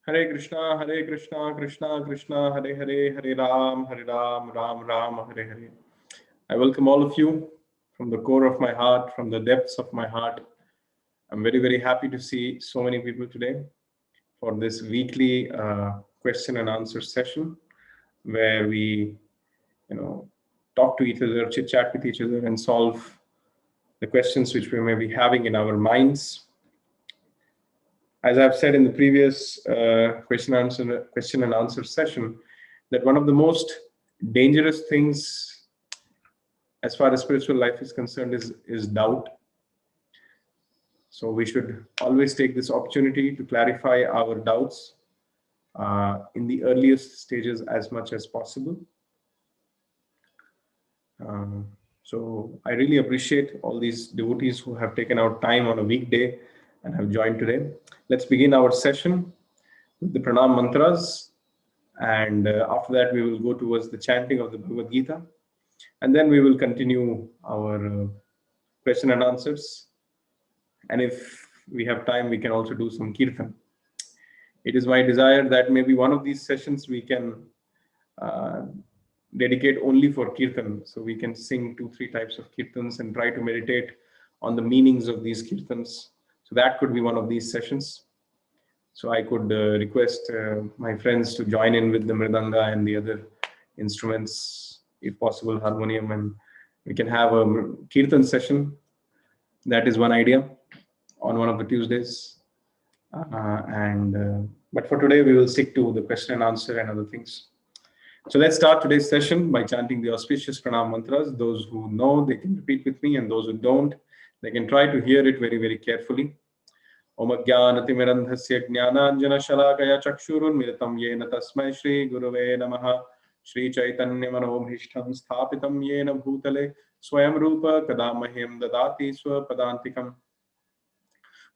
Hare Krishna, Krishna Krishna, Hare Hare, Hare Ram, Ram Ram, Hare Hare. I welcome all of you from the core of my heart, from the depths of my heart. I'm very, very happy to see so many people today for this weekly question and answer session where we, talk to each other, chit chat with each other, and solve the questions which we may be having in our minds. As I've said in the previous question and answer session, that one of the most dangerous things as far as spiritual life is concerned is doubt. So we should always take this opportunity to clarify our doubts in the earliest stages as much as possible. So I really appreciate all these devotees who have taken out time on a weekday and have joined today. Let's begin our session with the pranam mantras, and after that we will go towards the chanting of the Bhagavad Gita, and then we will continue our question and answers, and if we have time we can also do some kirtan. It is my desire that maybe one of these sessions we can dedicate only for kirtan, so we can sing 2-3 types of kirtans and try to meditate on the meanings of these kirtans. So that could be one of these sessions. So I could request my friends to join in with the mridanga and the other instruments, if possible harmonium, and we can have a kirtan session. That is one idea on one of the Tuesdays. But for today we will stick to the question and answer and other things. So let's start today's session by chanting the auspicious pranam mantras. Those who know, they can repeat with me, and those who don't, they can try to hear it very, very carefully. Om Ajnanatimirandhasya Jnananjanashalakaya Chakshurunmilitam Yena Tasmai Shri Gurave Namaha. Shri Chaitanya Manobhishtam Sthapitam Yena Bhutale Swayam Rupa Kadamahyam Dadati Swapadantikam.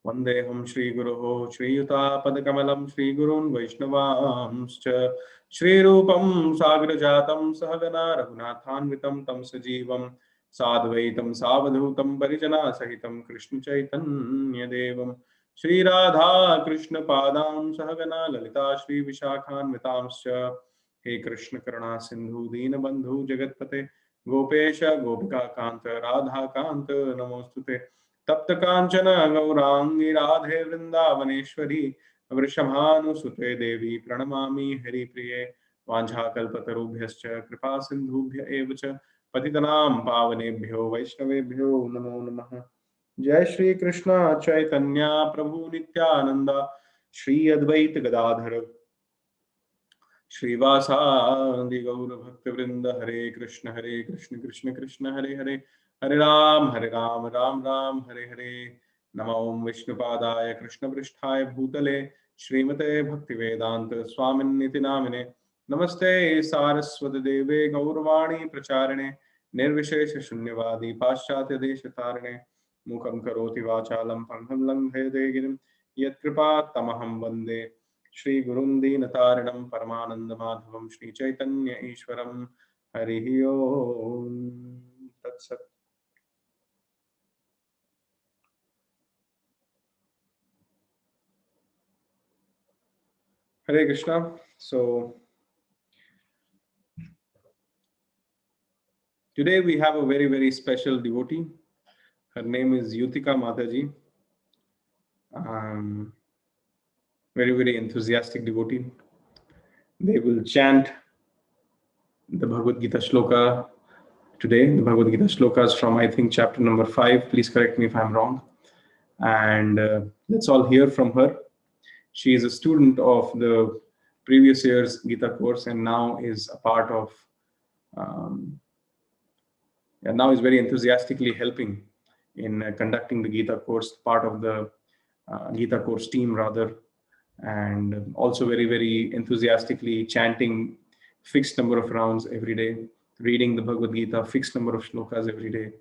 Vandeham Shri Guruho Shri Yuta Padakamalam Shri Gurun Vaishnavamscha Shri Rupam Sagrajatam Sahagana Raghunathanvitam Tam Sajivam Sadvaitam Savadhutam Parijana Sahitam Krishna Chaitanya Devam Shri Radha Krishna Padam Sahagana Lalita Shri Vishakhan Vitamscha. He Krishna Karuna Sindhu Dina Bandhu Jagatpate Gopesha Gopika Kanta Radha Kanta Namostute Tapta Kanchana Gaurangi Radhe Vrindavaneshwari Vrishabhanusute Devi Pranamami Hari Priye Vancha Kalpatarubhyascha Kripa Sindhubhya Evacha Patitanam Pavanebhyo Vaishnavebhyo Namo Namaha. Jai Shri Krishna Chaitanya Prabhu Nityananda Shri Advaita Gadadhara Shrivasadi Gaura Bhakti Vrinda Hare Krishna Krishna Krishna Hare Hare Hare Ram Ram Ram Hare Hare. Namo Vishnupadaya Krishna Pristhaya Bhutale Srimate Bhaktivedanta Swaminiti Namine. Namaste Saraswati Deve Gauravani Pracharine Nirvishesha Shunyavadi Paschatya Deshatarine Mukam Karoti Vachalam Pangham Langhede Girim Yat Kripa Tamaham Vande Shri Gurundi Nataranam Paramananda Madhavam Shri Chaitanya Ishwaram Harihi Om Tat Sat. Hare Krishna. So today we have a very, very special devotee. Her name is Yutika Mataji. Very, very enthusiastic devotee. They will chant the Bhagavad Gita shloka today. The Bhagavad Gita shlokas from, I think, chapter number 5. Please correct me if I'm wrong. And let's all hear from her. She is a student of the previous year's Gita course and now is a part of, and now is very enthusiastically helping in conducting the Gita course, part of the Gita course team rather, and also very, very enthusiastically chanting fixed number of rounds every day, reading the Bhagavad Gita, fixed number of shlokas every day,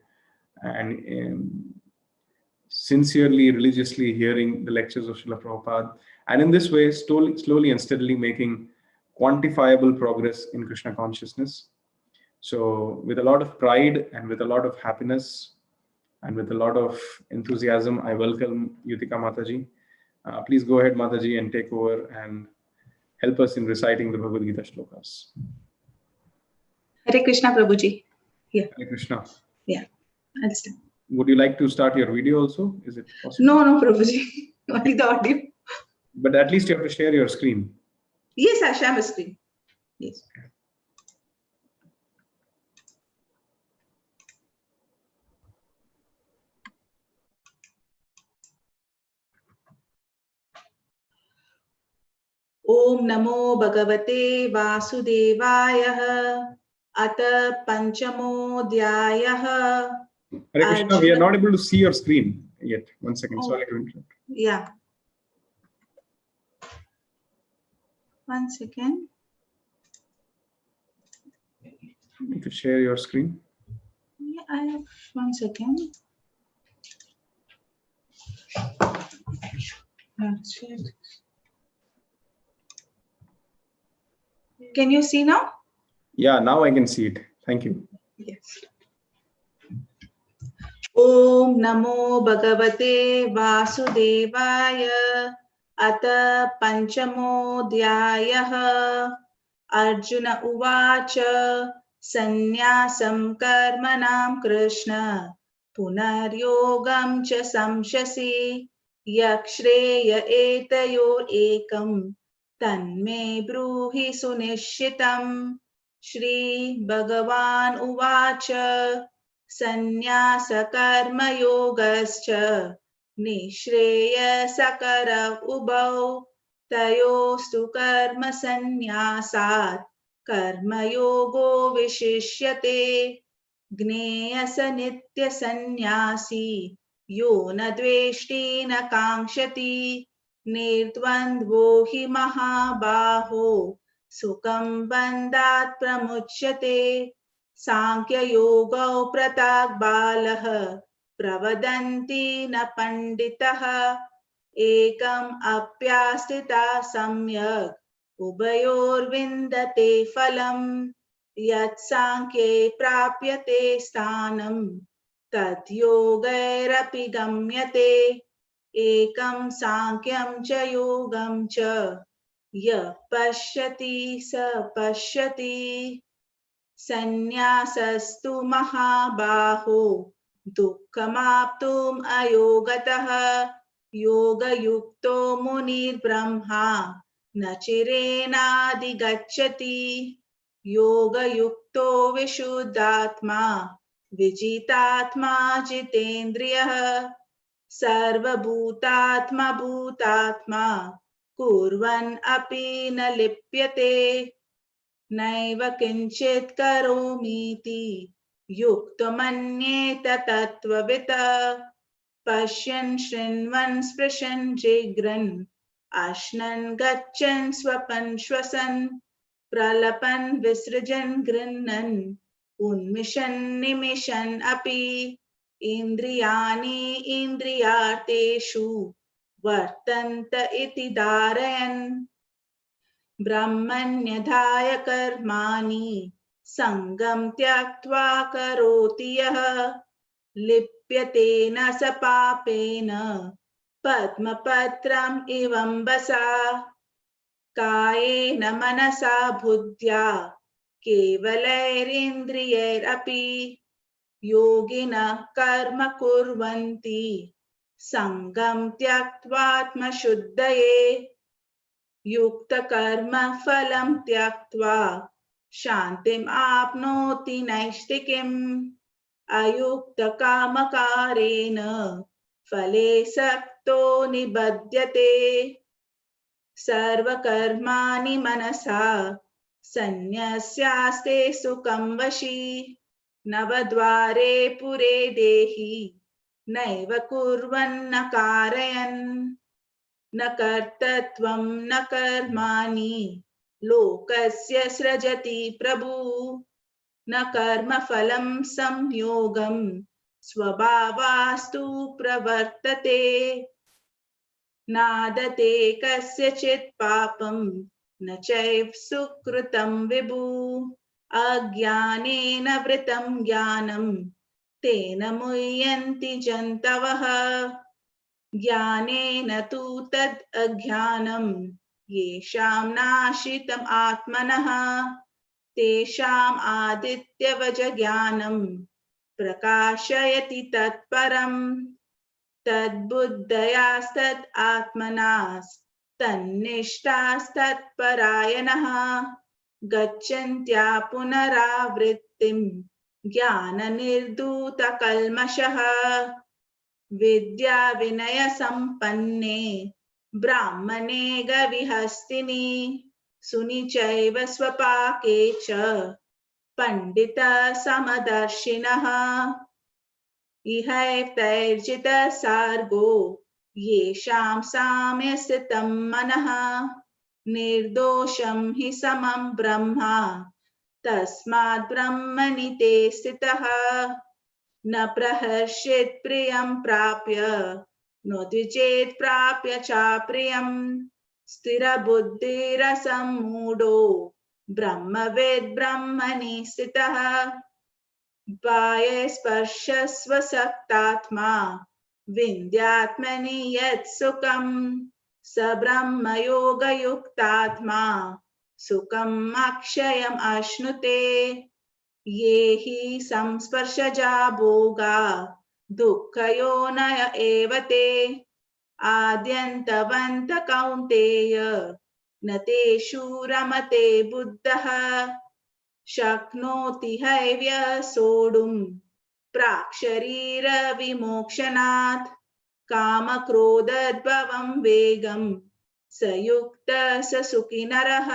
and sincerely, religiously hearing the lectures of Srila Prabhupada, and in this way, slowly and steadily making quantifiable progress in Krishna consciousness. So with a lot of pride and with a lot of happiness and with a lot of enthusiasm, I welcome Yutika Mataji. Please go ahead, Mataji, and take over and help us in reciting the Bhagavad Gita shlokas. Hare Krishna, Prabhuji. Yeah. Hare Krishna. Yeah, I'll start. Would you like to start your video also? Is it possible? No, Prabhuji. Only the audio. But at least you have to share your screen. Yes, I share my screen. Yes. Om Namo Bhagavate Vasudevaya. Ata Panchamo Dhyayah. Hare Krishna, we are not able to see your screen yet. 1 second. Oh. Sorry to interrupt. Yeah. 1 second. You need to share your screen. Yeah, I have 1 second. Can you see now? Yeah, now I can see it. Thank you. Yes. Om Namo Bhagavate Vasudevaya. Ata Panchamo Dhyayah. Arjuna Uvacha. Sannyasam Karmanam Krishna. Punaryogam cha samshasi. Yakshreya etayor ekam. Tanme bruhi sunishitam. Shri Bhagavan Uvacha. Sannyasa-karma-yogascha Nishreyasakara ubau Tayostu karma-sannyasat Karma-yogo vishishyate Gneyasa-nitya-sannyasi Yo na-dveshti na-kankshati Nirdvandvo hi mahabaho Sukham bandhat pramuchyate Sankhya yoga pratak balah pravadhanti na panditah ekam apyastita samyak ubayor vindate phalam yat sankhye prapyate sthanam tat yogairapi gamyate ekam sankhyam cha yogam cha ya pashyati sa pashyati Sannyasastu mahabaho dukkhamaptum ayogatah yoga yukto munir brahma nachirenadi yoga yukto vishuddhatma vijitatma jitendriyah sarva bhutatma bhutatma kurvan api na lipyate Naiva kinchit karomiti yuktamanyet tatvavita Pashyan shrinvan sprishan jigran Ashnan gachan swapan shwasan Pralapan visrajan grinnan Unmishan nimishan api Indriyani indriyarteshu Vartanta iti dharayan ब्रह्मण्यधाय कर्माणि संगम त्यक्त्वा करोति यः लिप्यते न स पापेन पद्मपत्रम् इवंबसा कायेन मनसा बुद्ध्या केवलैरिन्द्रियैरपि योगिनः कर्म कुर्वन्ति संगम त्यक्त्वात्मशुद्धये युक्त कर्म फलं त्यक्त्वा शान्तिम् आप्नोति नैष्टिकीम् अयुक्त कामकारेण फले सक्तो निबध्यते सर्वकर्माणि मनसा सन्न्यस्यास्ते सुखं वशी नवद्वारे पुरे देहि नैव कुर्वन्न कारयन् न कर्तृत्वं न कर्माणि लोकस्य सृजति प्रभु न कर्मफलं संयोगं स्वभावास्तु प्रवर्तते नादते कस्यचित् पापं न चैव सुकृतं विभु अज्ञानेन वृतं ज्ञानं तेन मुह्यन्ति जन्तवः ज्ञानेन तु तद् अज्ञानं येषां नाशितम् आत्मनः तेषाम् आदित्यवज ज्ञानं प्रकाशयति तत्परम् तद्बुद्धयास्तत् आत्मनास्तन्निष्ठास्तत्परायणः गच्छन्त्या पुनरावृत्तिं ज्ञाननिर्धूतकल्मषः विद्या विनय संपन्ने ब्राह्मणे गविहस्तिनि सुनिचैव स्वपाके च पंडित समदर्शिनः इहैतैर्जित सार्गो येषां साम्यस्थितं मनः निर्दोषं हि समं ब्रह्म तस्मात् ब्रह्मणि ते स्थितः न प्रहर्षेत् प्रियं प्राप्य नो द्विजेत् प्राप्य चाप्रियं स्थिरबुद्धिरसम्मूढो ब्रह्मवेद् ब्रह्मणि स्थितः बाह्ये स्पर्शस्वसक्तात्मा विन्द्यात्मनि यत् सुखं स ब्रह्मयोगयुक्तात्मा सुखम् अक्षयम् अश्नुते ये हि संस्पर्शजा भोगा दुःखयोनय एव ते आद्यन्तवन्त कौन्तेय न तेषु रमते बुद्धः शक्नोति हैव्य सोढुं प्राक्शरीरविमोक्षणात् कामक्रोधद्भवं वेगं स युक्तः स सुखी नरः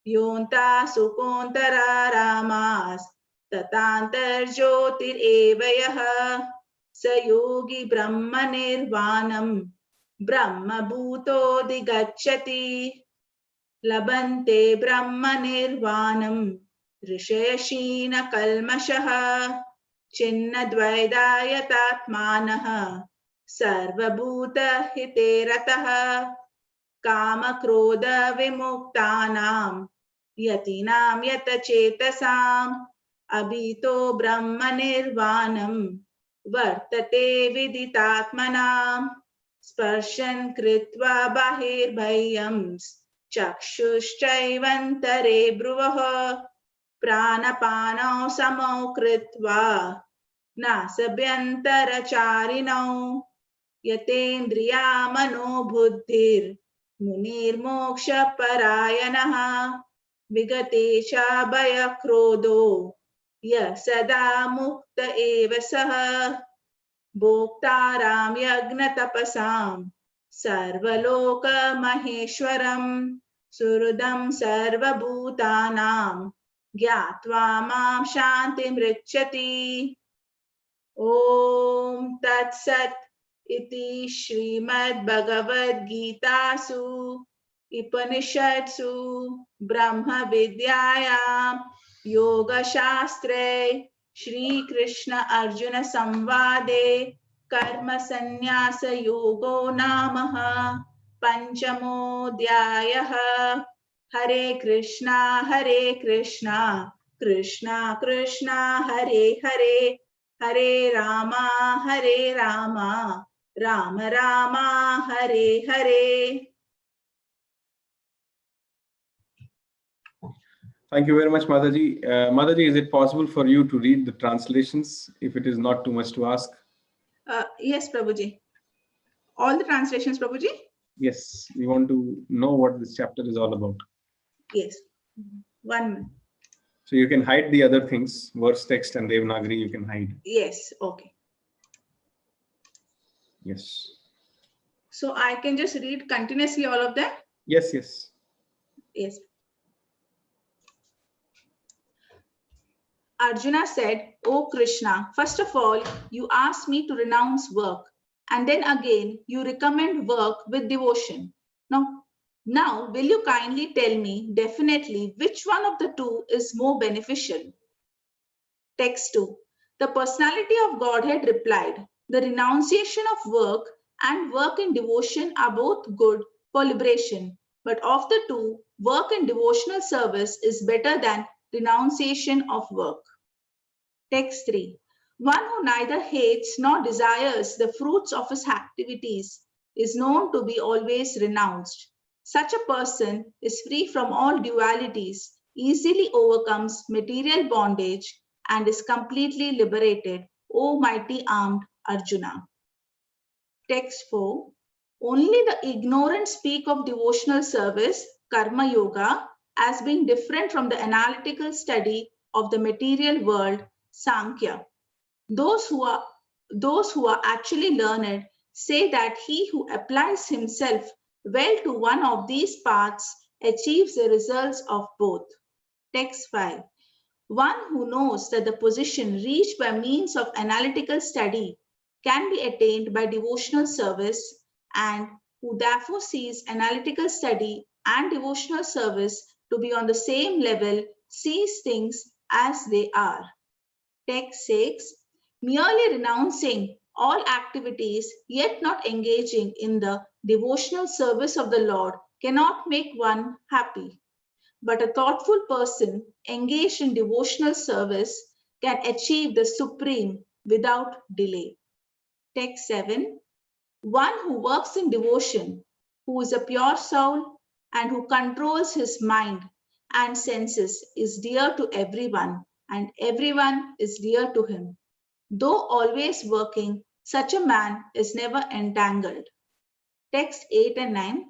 योऽन्ता सुकोऽन्तरारामास्ततान्तर्ज्योतिरेव यः स योगी ब्रह्मनिर्वाणं ब्रह्मभूतोऽधिगच्छति लभन्ते ब्रह्मनिर्वाणं ऋषयशीनकल्मषः छिन्नद्वैधायतात्मानः सर्वभूतहिते रतः कामक्रोधविमुक्तानां यतीनां यतचेतसाम् अभितो ब्रह्मनिर्वाणं वर्तते विदितात्मनां स्पर्शन् कृत्वा बहिर्बाह्यं चक्षुश्चैवन्तरे भ्रुवः प्राणपानौ समौ कृत्वा नासभ्यन्तरचारिणौ यतेन्द्रियामनोबुद्धिर्मुनिर्मोक्षपरायणः विगतेशाभयक्रोधो यः सदा मुक्त एव सः भोक्तारां यज्ञतपसां सर्वलोकमहेश्वरं सुहृदं सर्वभूतानां ज्ञात्वा मां शान्तिमृच्छति ॐ तत्सत् इति श्रीमद्भगवद्गीतासु उपनिषत्सु ब्रह्मविद्यायां योगशास्त्रे श्रीकृष्ण अर्जुन संवादे कर्मसन्न्यासयोगो नाम पंचमोऽध्यायः। हरे Krishna Krishna Krishna Hare Hare Hare Rama Ram Ram Hare Hare. Thank you very much, Mataji. Mataji, is it possible for you to read the translations if it is not too much to ask? Yes, Prabhuji. All the translations, Prabhuji? Yes, we want to know what this chapter is all about. Yes. 1 minute. So you can hide the other things, verse text and Devanagari, you can hide. Yes, okay. Yes. So I can just read continuously all of them? Yes, yes. Yes. Arjuna said, "O Krishna, first of all, you asked me to renounce work, and then again you recommend work with devotion. Now, will you kindly tell me definitely which one of the two is more beneficial?" Text 2. The personality of Godhead replied, "The renunciation of work and work in devotion are both good for liberation, but of the two, work in devotional service is better than renunciation of work." Text 3. One who neither hates nor desires the fruits of his activities is known to be always renounced. Such a person is free from all dualities, easily overcomes material bondage, and is completely liberated, O mighty armed Arjuna. Text 4. Only the ignorant speak of devotional service, karma yoga, as being different from the analytical study of the material world, Sankhya. Those who are actually learned say that he who applies himself well to one of these paths achieves the results of both. Text 5. One who knows that the position reached by means of analytical study can be attained by devotional service, and who therefore sees analytical study and devotional service to be on the same level, sees things as they are. Text 6. Merely renouncing all activities yet not engaging in the devotional service of the Lord cannot make one happy. But a thoughtful person engaged in devotional service can achieve the supreme without delay. Text 7. One who works in devotion, who is a pure soul and who controls his mind and senses, is dear to everyone, and everyone is dear to him. Though always working, such a man is never entangled. Text 8 and 9.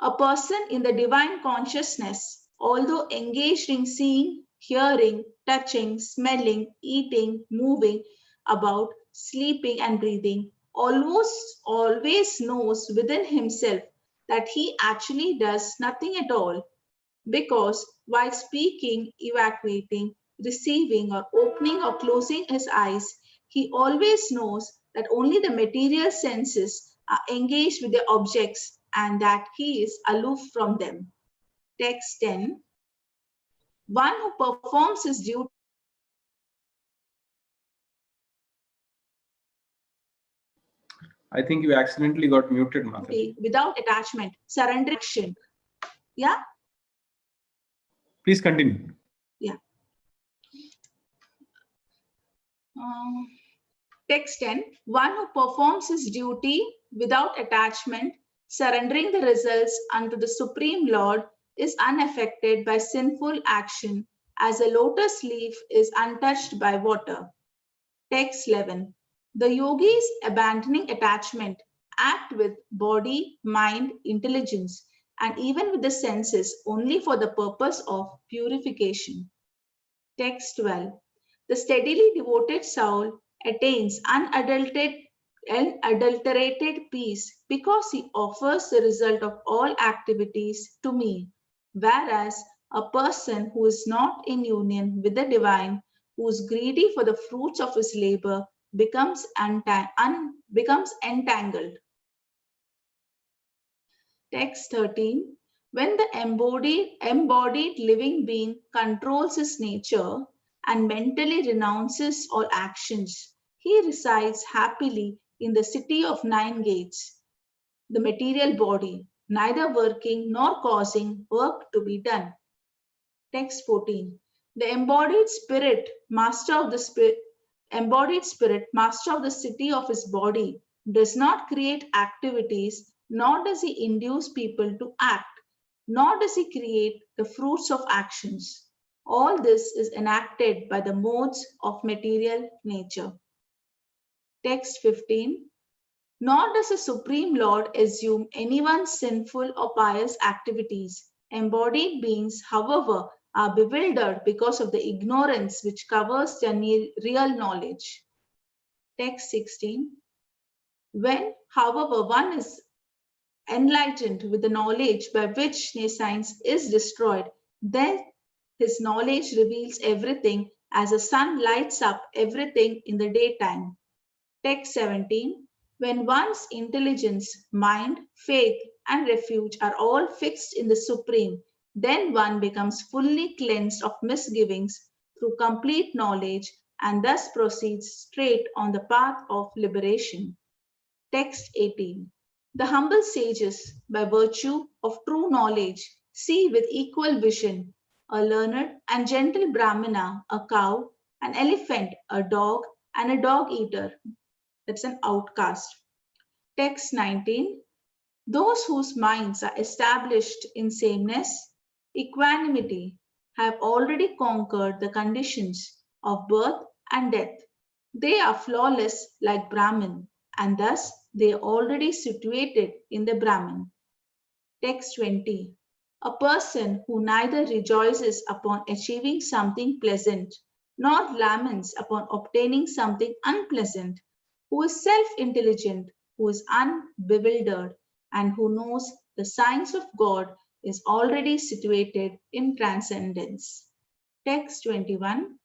A person in the divine consciousness, although engaged in seeing, hearing, touching, smelling, eating, moving about, sleeping, and breathing, always knows within himself that he actually does nothing at all, because while speaking, evacuating, receiving, or opening or closing his eyes, he always knows that only the material senses are engaged with the objects and that he is aloof from them. Text 10. One who performs his duty I think you accidentally got muted, Mataji. without attachment, surrender action. Yeah? Please continue. Yeah. Text 10. One who performs his duty without attachment, surrendering the results unto the Supreme Lord, is unaffected by sinful action, as a lotus leaf is untouched by water. Text 11. The yogis abandoning attachment act with body, mind, intelligence, and even with the senses only for the purpose of purification. Text 12. The steadily devoted soul attains unadulterated peace because he offers the result of all activities to me, whereas a person who is not in union with the divine, who is greedy for the fruits of his labor, becomes entangled. Text 13. When the embodied living being controls his nature and mentally renounces all actions, he resides happily in the city of 9 gates, the material body, neither working nor causing work to be done. Text 14. The embodied spirit, master of the city of his body, does not create activities, nor does he induce people to act, nor does he create the fruits of actions. All this is enacted by the modes of material nature. Text 15. Nor does the Supreme Lord assume anyone's sinful or pious activities. Embodied beings, however, are bewildered because of the ignorance which covers their real knowledge. Text 16. When, however, one is enlightened with the knowledge by which nescience is destroyed, then his knowledge reveals everything as the sun lights up everything in the daytime. Text 17. When one's intelligence, mind, faith, and refuge are all fixed in the Supreme, then one becomes fully cleansed of misgivings through complete knowledge and thus proceeds straight on the path of liberation. Text 18. The humble sages, by virtue of true knowledge, see with equal vision a learned and gentle Brahmana, a cow, an elephant, a dog, and a dog eater. That's an outcast. Text 19. Those whose minds are established in sameness, equanimity, have already conquered the conditions of birth and death. They are flawless like Brahman, and thus they are already situated in the Brahman. Text 20. A person who neither rejoices upon achieving something pleasant nor laments upon obtaining something unpleasant, who is self-intelligent, who is unbewildered, and who knows the signs of God is already situated in transcendence. Text 21.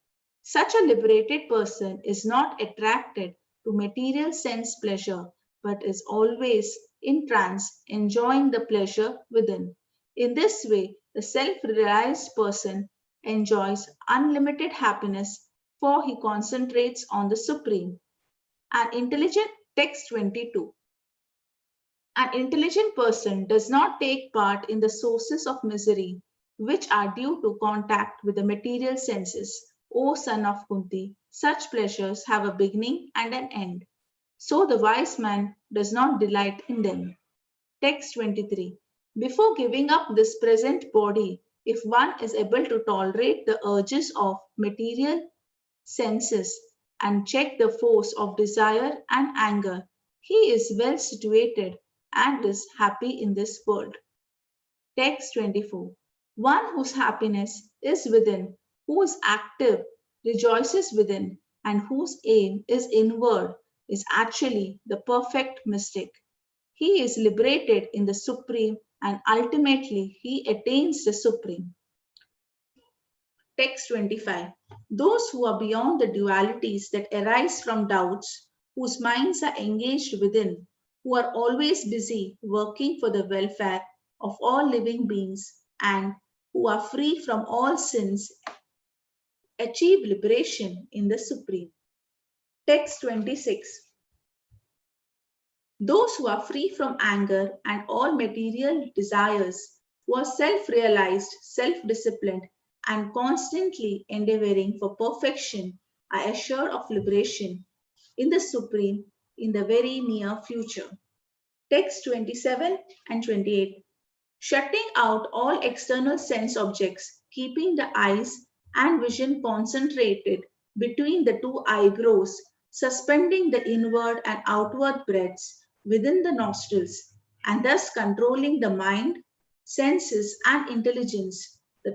Such a liberated person is not attracted to material sense pleasure, but is always in trance, enjoying the pleasure within. In this way, the self-realized person enjoys unlimited happiness, for he concentrates on the Supreme. An intelligent Text 22. An intelligent person does not take part in the sources of misery, which are due to contact with the material senses. O son of Kunti, such pleasures have a beginning and an end. So the wise man does not delight in them. Text 23. Before giving up this present body, if one is able to tolerate the urges of material senses and check the force of desire and anger, he is well situated and is happy in this world. Text 24. One whose happiness is within, who is active, rejoices within, and whose aim is inward, is actually the perfect mystic. He is liberated in the Supreme, and ultimately he attains the Supreme. Text 25. Those who are beyond the dualities that arise from doubts, whose minds are engaged within, who are always busy working for the welfare of all living beings, and who are free from all sins, achieve liberation in the Supreme. Text 26. Those who are free from anger and all material desires, who are self-realized, self-disciplined, and constantly endeavoring for perfection, are assured of liberation in the Supreme in the very near future. Text 27 and 28. Shutting out all external sense objects, keeping the eyes and vision concentrated between the two eyebrows, suspending the inward and outward breaths within the nostrils, and thus controlling the mind, senses, and intelligence, the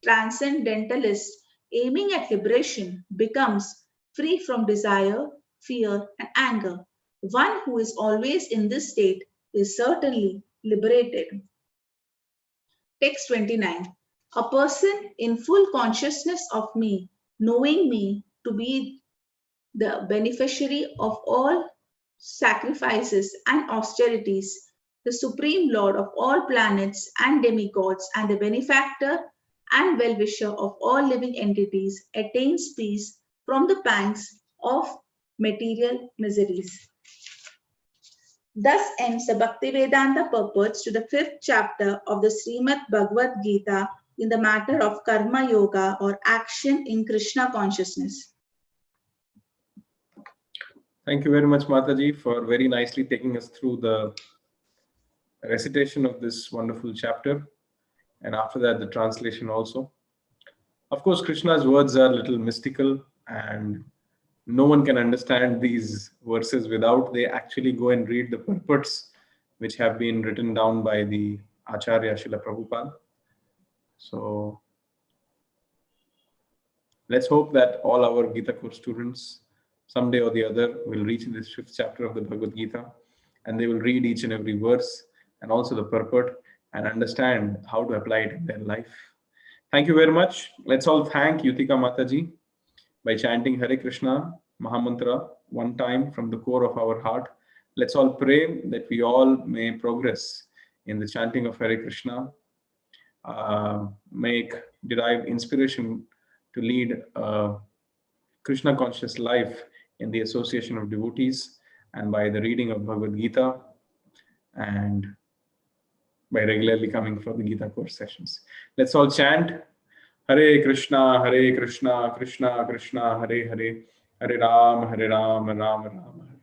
transcendentalist aiming at liberation becomes free from desire, fear, and anger. One who is always in this state is certainly liberated. Text 29. A person in full consciousness of me, knowing me to be the beneficiary of all sacrifices and austerities, the supreme lord of all planets and demigods, and the benefactor and well-wisher of all living entities, attains peace from the pangs of material miseries. Thus ends the Bhaktivedanta purports to the 5th chapter of the Srimad Bhagavad Gita in the matter of Karma Yoga, or action in Krishna consciousness. Thank you very much, Mataji, for very nicely taking us through the recitation of this wonderful chapter, and after that the translation also. Of course, Krishna's words are a little mystical, and no one can understand these verses without they actually go and read the purports which have been written down by the Acharya Srila Prabhupada. So let's hope that all our Gita course students someday or the other will reach this 5th chapter of the Bhagavad Gita, and they will read each and every verse and also the purport and understand how to apply it in their life. Thank you very much. Let's all thank Yutika Mataji by chanting Hare Krishna Mahamantra one time from the core of our heart. Let's all pray that we all may progress in the chanting of Hare Krishna, derive inspiration to lead a Krishna conscious life in the association of devotees, and by the reading of Bhagavad Gita, and by regularly coming for the Gita course sessions. Let's all chant Hare Krishna, Krishna Krishna, Hare Hare, Hare Ram, Ram Ram.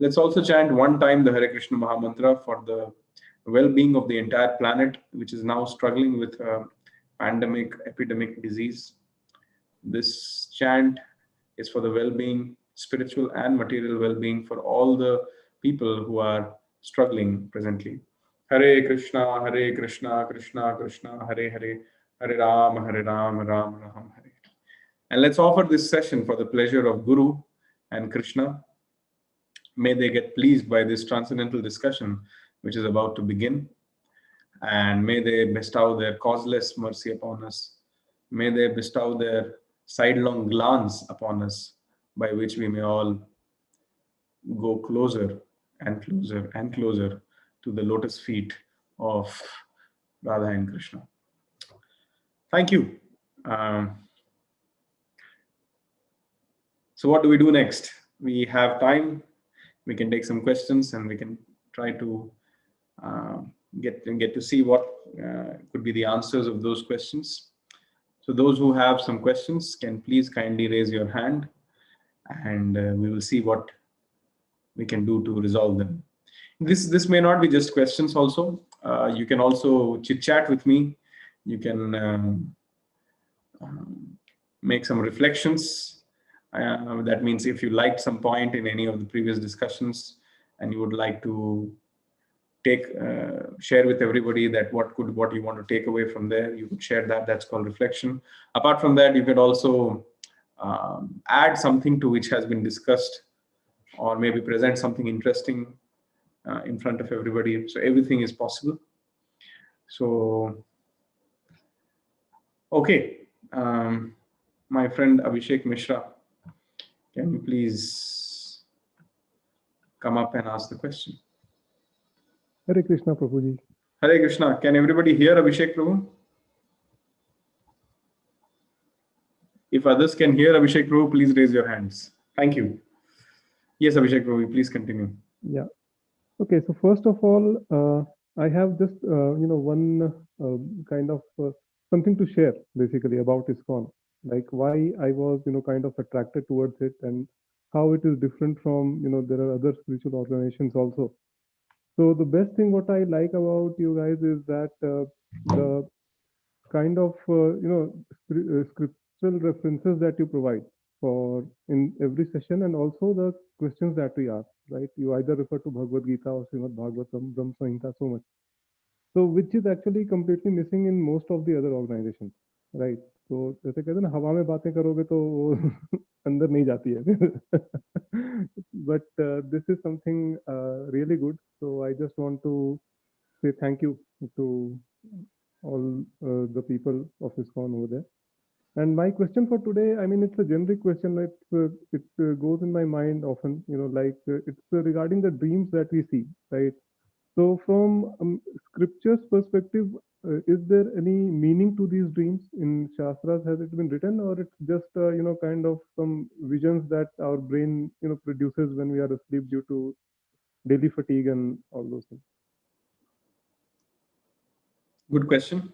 Let's also chant one time the Hare Krishna Mahamantra for the well-being of the entire planet, which is now struggling with a pandemic, epidemic disease. This chant is for the well-being, spiritual and material well-being for all the people who are struggling presently. Hare Krishna, Krishna Krishna, Hare Hare, Hare Ram, Ram Ram, Hare. And let's offer this session for the pleasure of Guru and Krishna. May they get pleased by this transcendental discussion which is about to begin. And may they bestow their causeless mercy upon us. May they bestow their sidelong glance upon us, by which we may all go closer and closer and closer to the lotus feet of Radha and Krishna. Thank you. So what do we do next? We have time. We can take some questions and we can try to get to see what could be the answers of those questions. So those who have some questions can please kindly raise your hand, and we will see what we can do to resolve them. This may not be just questions also. You can also chit chat with me. You can make some reflections. That means if you liked some point in any of the previous discussions and you would like to share with everybody that what you want to take away from there, you could share that. That's called reflection. Apart from that, you could also add something to which has been discussed, or maybe present something interesting in front of everybody. So everything is possible. So okay, my friend Abhishek Mishra, can you please come up and ask the question? Hare Krishna, Prabhuji. Hare Krishna. Can everybody hear Abhishek, Prabhu? If others can hear Abhishek, Prabhu, please raise your hands. Thank you. Yes, Abhishek, Prabhu, please continue. Yeah. Okay. So first of all, I have just one kind of something to share basically about ISKCON, like why I was kind of attracted towards it and how it is different from there are other spiritual organizations also. So the best thing what I like about you guys is that the kind of scriptural references that you provide for in every session, and also the questions that we ask, right? You either refer to Bhagavad Gita or Srimad Bhagavatam, Brahma Samhita, so much. So which is actually completely missing in most of the other organizations, right? So जैसे कहते हैं ना, हवा में बातें करोगे तो वो अंदर नहीं जाती है. But this is something really good. So I just want to say thank you to all the people of ISKCON over there. And my question for today, I mean, it's a generic question. It goes in my mind often, it's regarding the dreams that we see, right? So from scripture's perspective, is there any meaning to these dreams in Shastras? Has it been written, or it's just, kind of some visions that our brain, produces when we are asleep due to daily fatigue and all those things? Good question.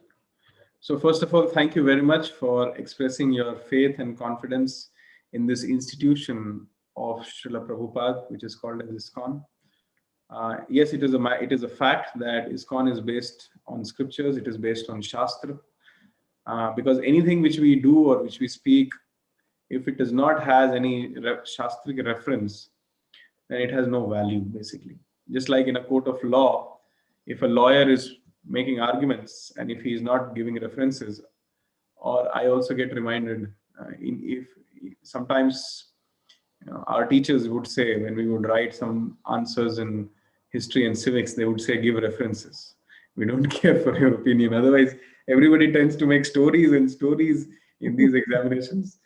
So first of all, thank you very much for expressing your faith and confidence in this institution of Srila Prabhupada, which is called as ISKCON. Yes, it is a fact that ISKCON is based on scriptures. It is based on Shastra. Because anything which we do or which we speak, if it does not has any Shastric reference, then it has no value, basically. Just like in a court of law, if a lawyer is making arguments and if he is not giving references, or I also get reminded if sometimes our teachers would say, when we would write some answers in history and civics, they would say give references. We don't care for your opinion. Otherwise, everybody tends to make stories and stories in these examinations.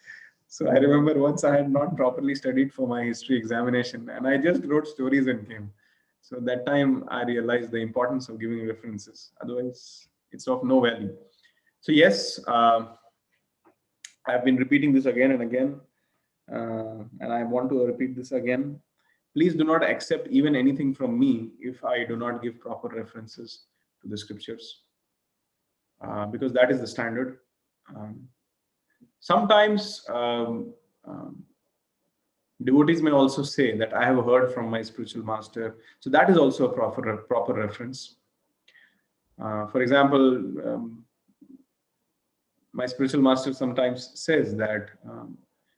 So I remember once I had not properly studied for my history examination and I just wrote stories and came. So that time I realized the importance of giving references. Otherwise, it's of no value. So yes, I've been repeating this again and again, and I want to repeat this again. Please do not accept even anything from me if I do not give proper references to the scriptures, because that is the standard. Sometimes Devotees may also say that I have heard from my spiritual master. So that is also a proper reference. For example, my spiritual master sometimes says that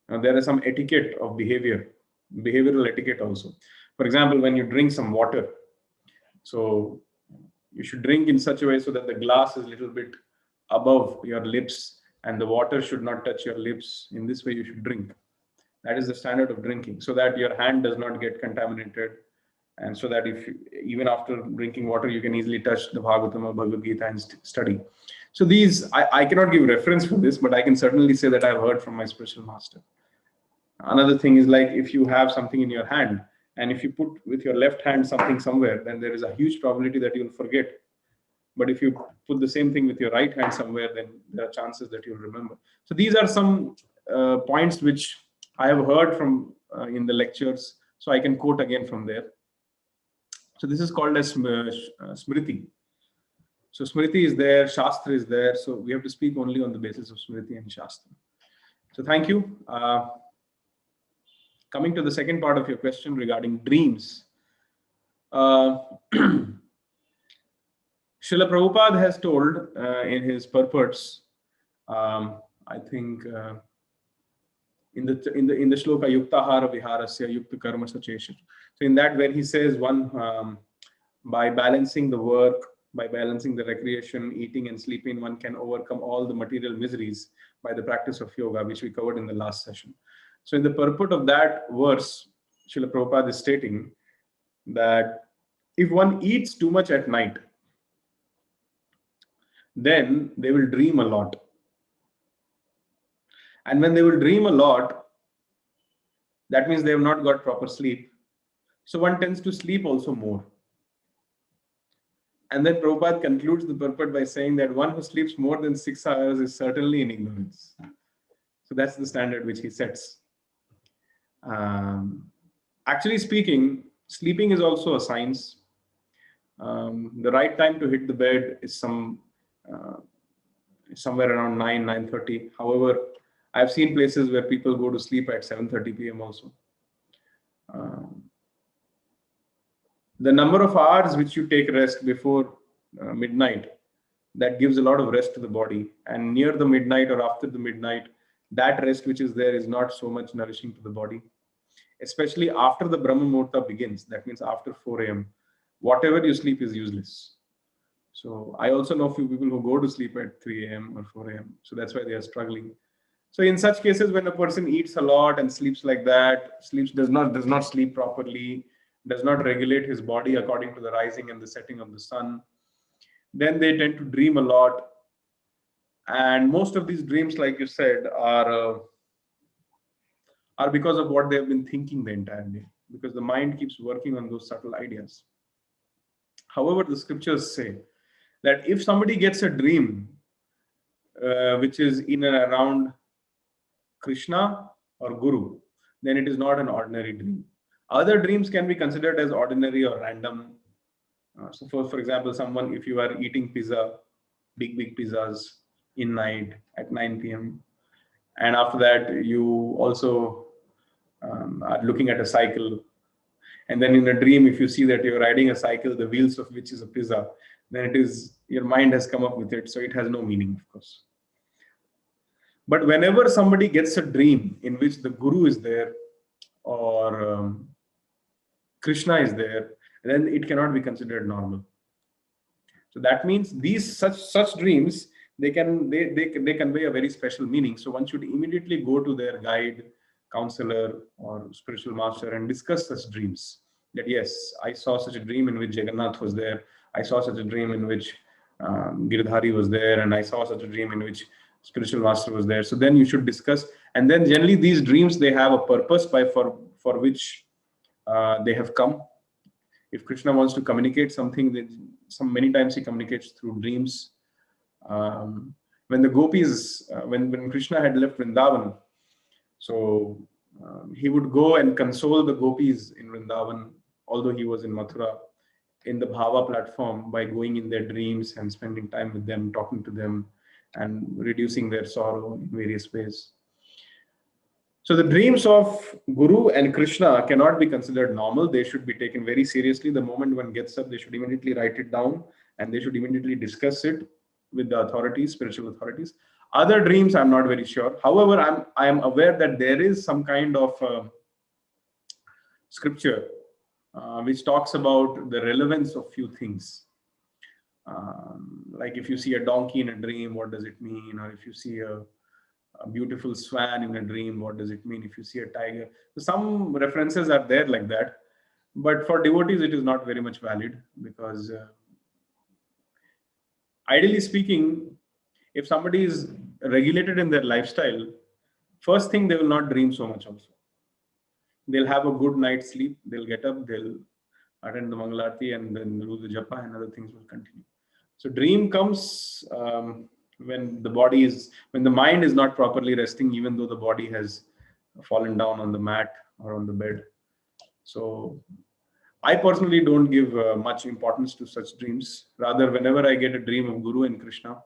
there is some etiquette of behavioral etiquette also. For example, when you drink some water, so you should drink in such a way so that the glass is a little bit above your lips and the water should not touch your lips. In this way, you should drink. That is the standard of drinking, so that your hand does not get contaminated, and so that if you, even after drinking water, you can easily touch the Bhagavatam or Bhagavad Gita and study. So these, I cannot give reference for this, but I can certainly say that I've heard from my spiritual master. Another thing is, like, if you have something in your hand and if you put with your left hand something somewhere, then there is a huge probability that you'll forget. But if you put the same thing with your right hand somewhere, then there are chances that you'll remember. So these are some points which I have heard from in the lectures. So I can quote again from there. So this is called as Smriti. So Smriti is there, Shastra is there. So we have to speak only on the basis of Smriti and Shastra. So thank you. Coming to the second part of your question regarding dreams. Srila Prabhupada has told in his purports, I think in the shloka Yuktahara Viharasya Yukta Karma Sachesha. So in that, where he says one by balancing the work, by balancing the recreation, eating and sleeping, one can overcome all the material miseries by the practice of yoga, which we covered in the last session. So in the purport of that verse, Srila Prabhupada is stating that if one eats too much at night, then they will dream a lot. And when they will dream a lot, that means they have not got proper sleep. So one tends to sleep also more. And then Prabhupada concludes the purport by saying that one who sleeps more than 6 hours is certainly in ignorance. So that's the standard which he sets. Actually speaking, sleeping is also a science. The right time to hit the bed is somewhere around 9:30. However, I've seen places where people go to sleep at 7:30 p.m. also. The number of hours which you take rest before midnight, that gives a lot of rest to the body. And near the midnight or after the midnight, that rest which is there is not so much nourishing to the body. Especially after the Brahma Muhurta begins, that means after 4 a.m., whatever you sleep is useless. So I also know a few people who go to sleep at 3 a.m. or 4 a.m. So that's why they are struggling. So in such cases, when a person eats a lot and sleeps like that, does not sleep properly, does not regulate his body according to the rising and the setting of the sun, then they tend to dream a lot. And most of these dreams, like you said, are because of what they have been thinking the entire day, because the mind keeps working on those subtle ideas. However, the scriptures say that if somebody gets a dream which is in and around Krishna or Guru, then it is not an ordinary dream. Other dreams can be considered as ordinary or random. So for example, someone, if you are eating pizza, big pizzas in night at 9 p.m. and after that you also are looking at a cycle, and then in a dream, if you see that you're riding a cycle, the wheels of which is a pizza, then it is, your mind has come up with it, so it has no meaning, of course. But whenever somebody gets a dream in which the Guru is there or Krishna is there, then it cannot be considered normal. So that means these such dreams, they convey a very special meaning. So one should immediately go to their guide, counselor, or spiritual master and discuss such dreams. That yes, I saw such a dream in which Jagannath was there. I saw such a dream in which Girdhari was there, and I saw such a dream in which spiritual master was there. So then you should discuss, and then generally these dreams, they have a purpose for which they have come. If Krishna wants to communicate something, many times he communicates through dreams. When the gopis, when Krishna had left Vrindavan, so he would go and console the gopis in Vrindavan, although he was in Mathura, in the Bhava platform, by going in their dreams and spending time with them, talking to them, and reducing their sorrow in various ways. So the dreams of Guru and Krishna cannot be considered normal. They should be taken very seriously. The moment one gets up, they should immediately write it down and they should immediately discuss it with the authorities, spiritual authorities. Other dreams, I'm not very sure. However, I am aware that there is some kind of scripture which talks about the relevance of few things. Like if you see a donkey in a dream, what does it mean? Or if you see a beautiful swan in a dream, what does it mean? If you see a tiger, so some references are there like that, but for devotees it is not very much valid, because ideally speaking, if somebody is regulated in their lifestyle, first thing, they will not dream so much also. They'll have a good night's sleep, they'll get up, they'll attend the Mangalarti and then do the japa, and other things will continue. So dream comes when the mind is not properly resting, even though the body has fallen down on the mat or on the bed. So I personally don't give much importance to such dreams. Rather, whenever I get a dream of Guru and Krishna,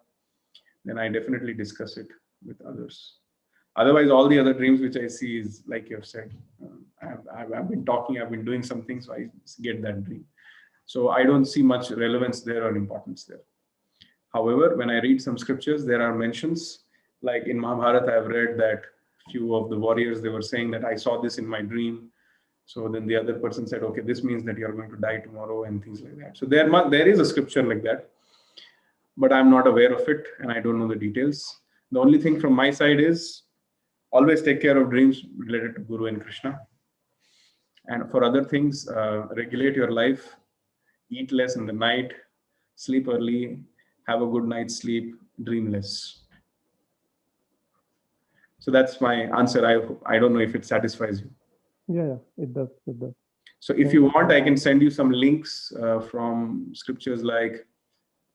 then I definitely discuss it with others. Otherwise, all the other dreams which I see is like you have said. I've been talking, I've been doing something, so I get that dream. So I don't see much relevance there or importance there. However, when I read some scriptures, there are mentions, like in Mahabharata, I've read that few of the warriors, they were saying that I saw this in my dream. So then the other person said, okay, this means that you're going to die tomorrow, and things like that. So there is a scripture like that, but I'm not aware of it and I don't know the details. The only thing from my side is always take care of dreams related to Guru and Krishna. And for other things, regulate your life, eat less in the night, sleep early, have a good night's sleep, dream less. So that's my answer. I don't know if it satisfies you. Yeah, it does. So if you want, I can send you some links from scriptures like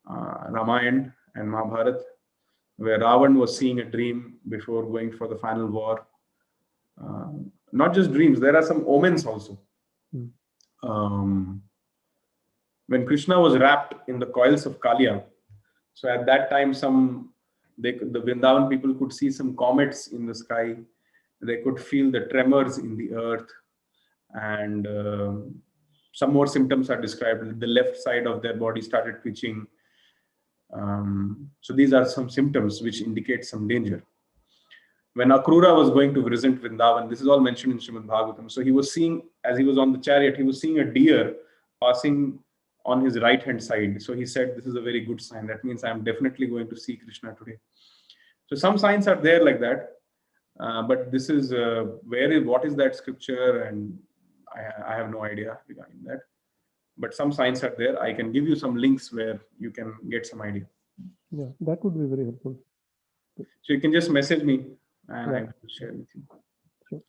Ramayana and Mahabharata, where Ravan was seeing a dream before going for the final war. Not just dreams, there are some omens also. When Krishna was wrapped in the coils of Kaliya, so at that time, the Vrindavan people could see some comets in the sky. They could feel the tremors in the earth, and some more symptoms are described. The left side of their body started twitching. So these are some symptoms which indicate some danger. When Akrura was going to visit Vrindavan, this is all mentioned in Srimad Bhagavatam. So he was seeing, as he was on the chariot, he was seeing a deer passing on his right hand side. So he said, this is a very good sign. That means I'm definitely going to see Krishna today. So some signs are there like that. But this is what is that scripture? And I have no idea regarding that. But some signs are there. I can give you some links where you can get some idea. Yeah, that would be very helpful. So you can just message me and I will share with you. Sure.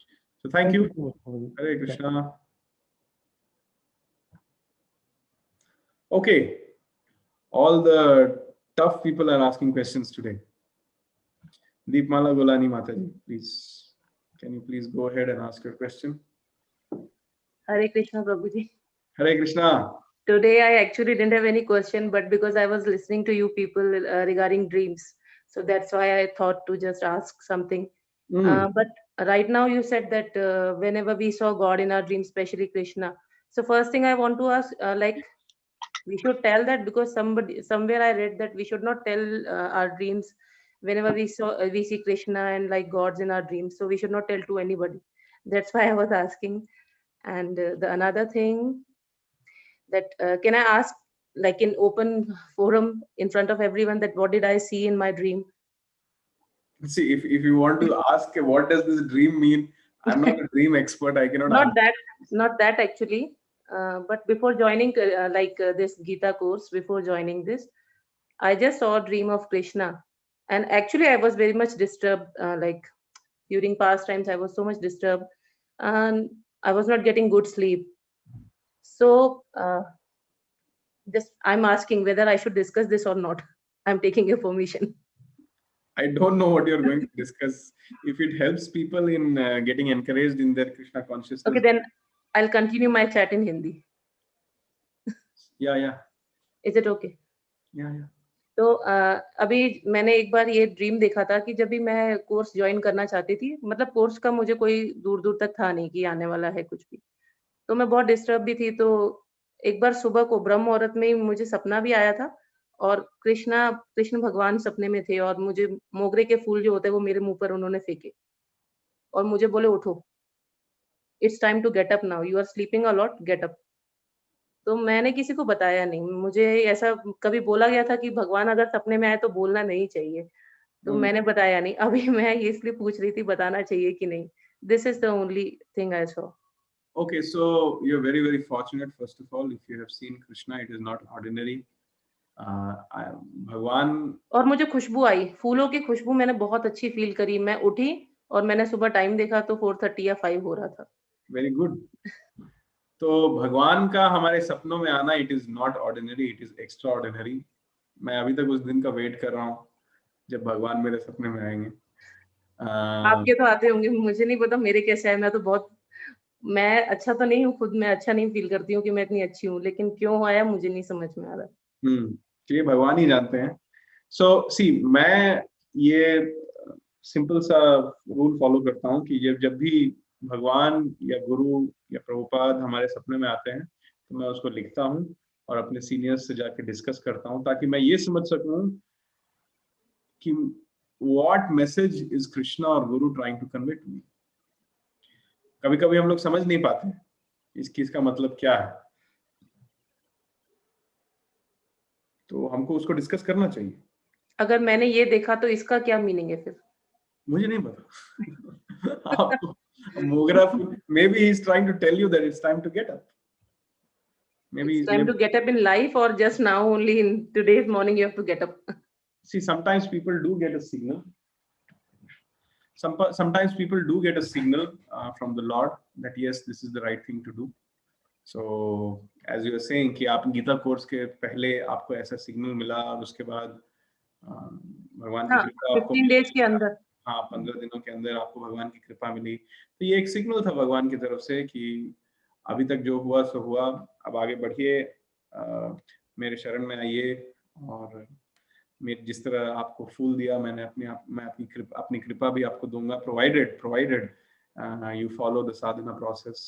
So thank you. So much, Hare Krishna. Okay. All the tough people are asking questions today. Deepmala Golani Mataji, please. Can you please go ahead and ask your question? Hare Krishna, Prabhuji. Hare Krishna. Today I actually didn't have any question, but because I was listening to you people regarding dreams, so that's why I thought to just ask something. But right now you said that whenever we saw God in our dreams, especially Krishna. So first thing I want to ask, we should tell that, because somewhere I read that we should not tell our dreams whenever we see Krishna and like gods in our dreams. So we should not tell to anybody. That's why I was asking. And the another thing that can I ask, like in open forum in front of everyone, that what did I see in my dream? See, if you want to ask what does this dream mean, I'm not a dream expert. I cannot Not that actually. But before joining this Gita course, before joining this, I just saw a dream of Krishna. And actually I was very much disturbed, like during past times, I was so much disturbed and I was not getting good sleep. So I'm asking whether I should discuss this or not. I'm taking your permission. I don't know what you're going to discuss. If it helps people in getting encouraged in their Krishna consciousness. Okay, then I'll continue my chat in Hindi. Yeah. Is it okay? Yeah. तो अभी मैंने एक बार ये dream देखा था कि जब भी मैं कोर्स ज्वाइन करना चाहती थी, मतलब कोर्स का मुझे कोई दूर-दूर तक था नहीं कि आने वाला है कुछ भी। तो मैं बहुत डिस्टर्ब भी थी, तो एक बार सुबह को ब्रह्म मुहूर्त में ही मुझे सपना भी आया था और कृष्ण भगवान सपने में थे और मुझे मोगरे के फूल जो होते हैं वो मेरे मुँह पर उन्होंने फेंके और मुझे बोले उठो, it's time to get up now, you are sleeping a lot, get up. तो मैंने किसी को बताया नहीं। मुझे ऐसा कभी बोला गया था कि भगवान अगर सपने में आए तो बोलना नहीं चाहिए, तो मैंने बताया नहीं। अभी मैं ये इसलिए पूछ रही थी बताना चाहिए कि नहीं? This is the only thing I saw. Okay, so you're very, very fortunate, first of all, if you have seen Krishna, it is not ordinary. भगवान और मुझे खुशबू आई, फूलों की खुशबू मैंने बहुत अच्छी फ़ील करी। मैं उठी और मैंने सुबह टाइम देखा तो 4:30 या 5 हो रहा था। Very good. तो भगवान का हमारे सपनों में आना, it is not ordinary, it is extra ordinary. मैं अभी तक उस दिन का वेट कर रहा हूँ जब भगवान मेरे सपने में आएंगे। आपके तो आते होंगे, मुझे नहीं पता मेरे कैसे आए। मैं अच्छा तो नहीं हूँ खुद, मैं अच्छा नहीं फ़ील करती हूँ कि मैं इतनी अच्छी हूँ, लेकिन क्यों आया मुझे नहीं समझ में आ रहा। तो ये भगवान ही जानते हैं। सो सी, मैं ये सिंपल सा रूल फॉलो करता हूँ कि जब भी भगवान या गुरु या प्रभुपाद हमारे सपने में आते हैं तो मैं उसको लिखता हूँ और अपने सीनियर्स से जाके डिस्कस करता हूँ, ताकि मैं ये समझ सकूं कि व्हाट मैसेज इज कृष्णा और guru trying to convey to me. कभी कभी हम लोग समझ नहीं पाते इसका मतलब क्या है, तो हमको उसको डिस्कस करना चाहिए। अगर मैंने ये देखा तो इसका क्या मीनिंग है फिर? मुझे नहीं पता। आपको मोगरा फूल, maybe he is trying to tell you that it's time to get up. It's time to get up in life, or just now only in today's morning you have to get up? See, sometimes people do get a signal. Sometimes people do get a signal from the Lord that yes, this is the right thing to do. So as you were saying कि आप Gita course के पहले आपको ऐसा signal मिला और उसके बाद भगवान की कृपा आपको 15 days के अंदर, हाँ 15 दिनों के अंदर आपको भगवान की कृपा मिली, तो ये एक सिग्नल था भगवान की तरफ से कि अभी तक जो हुआ सो हुआ, अब आगे बढ़िए, मेरे शरण में आइए और मैं जिस तरह आपको फूल दिया मैं अपनी कृपा भी आपको दूंगा, provided you follow the sadhana process.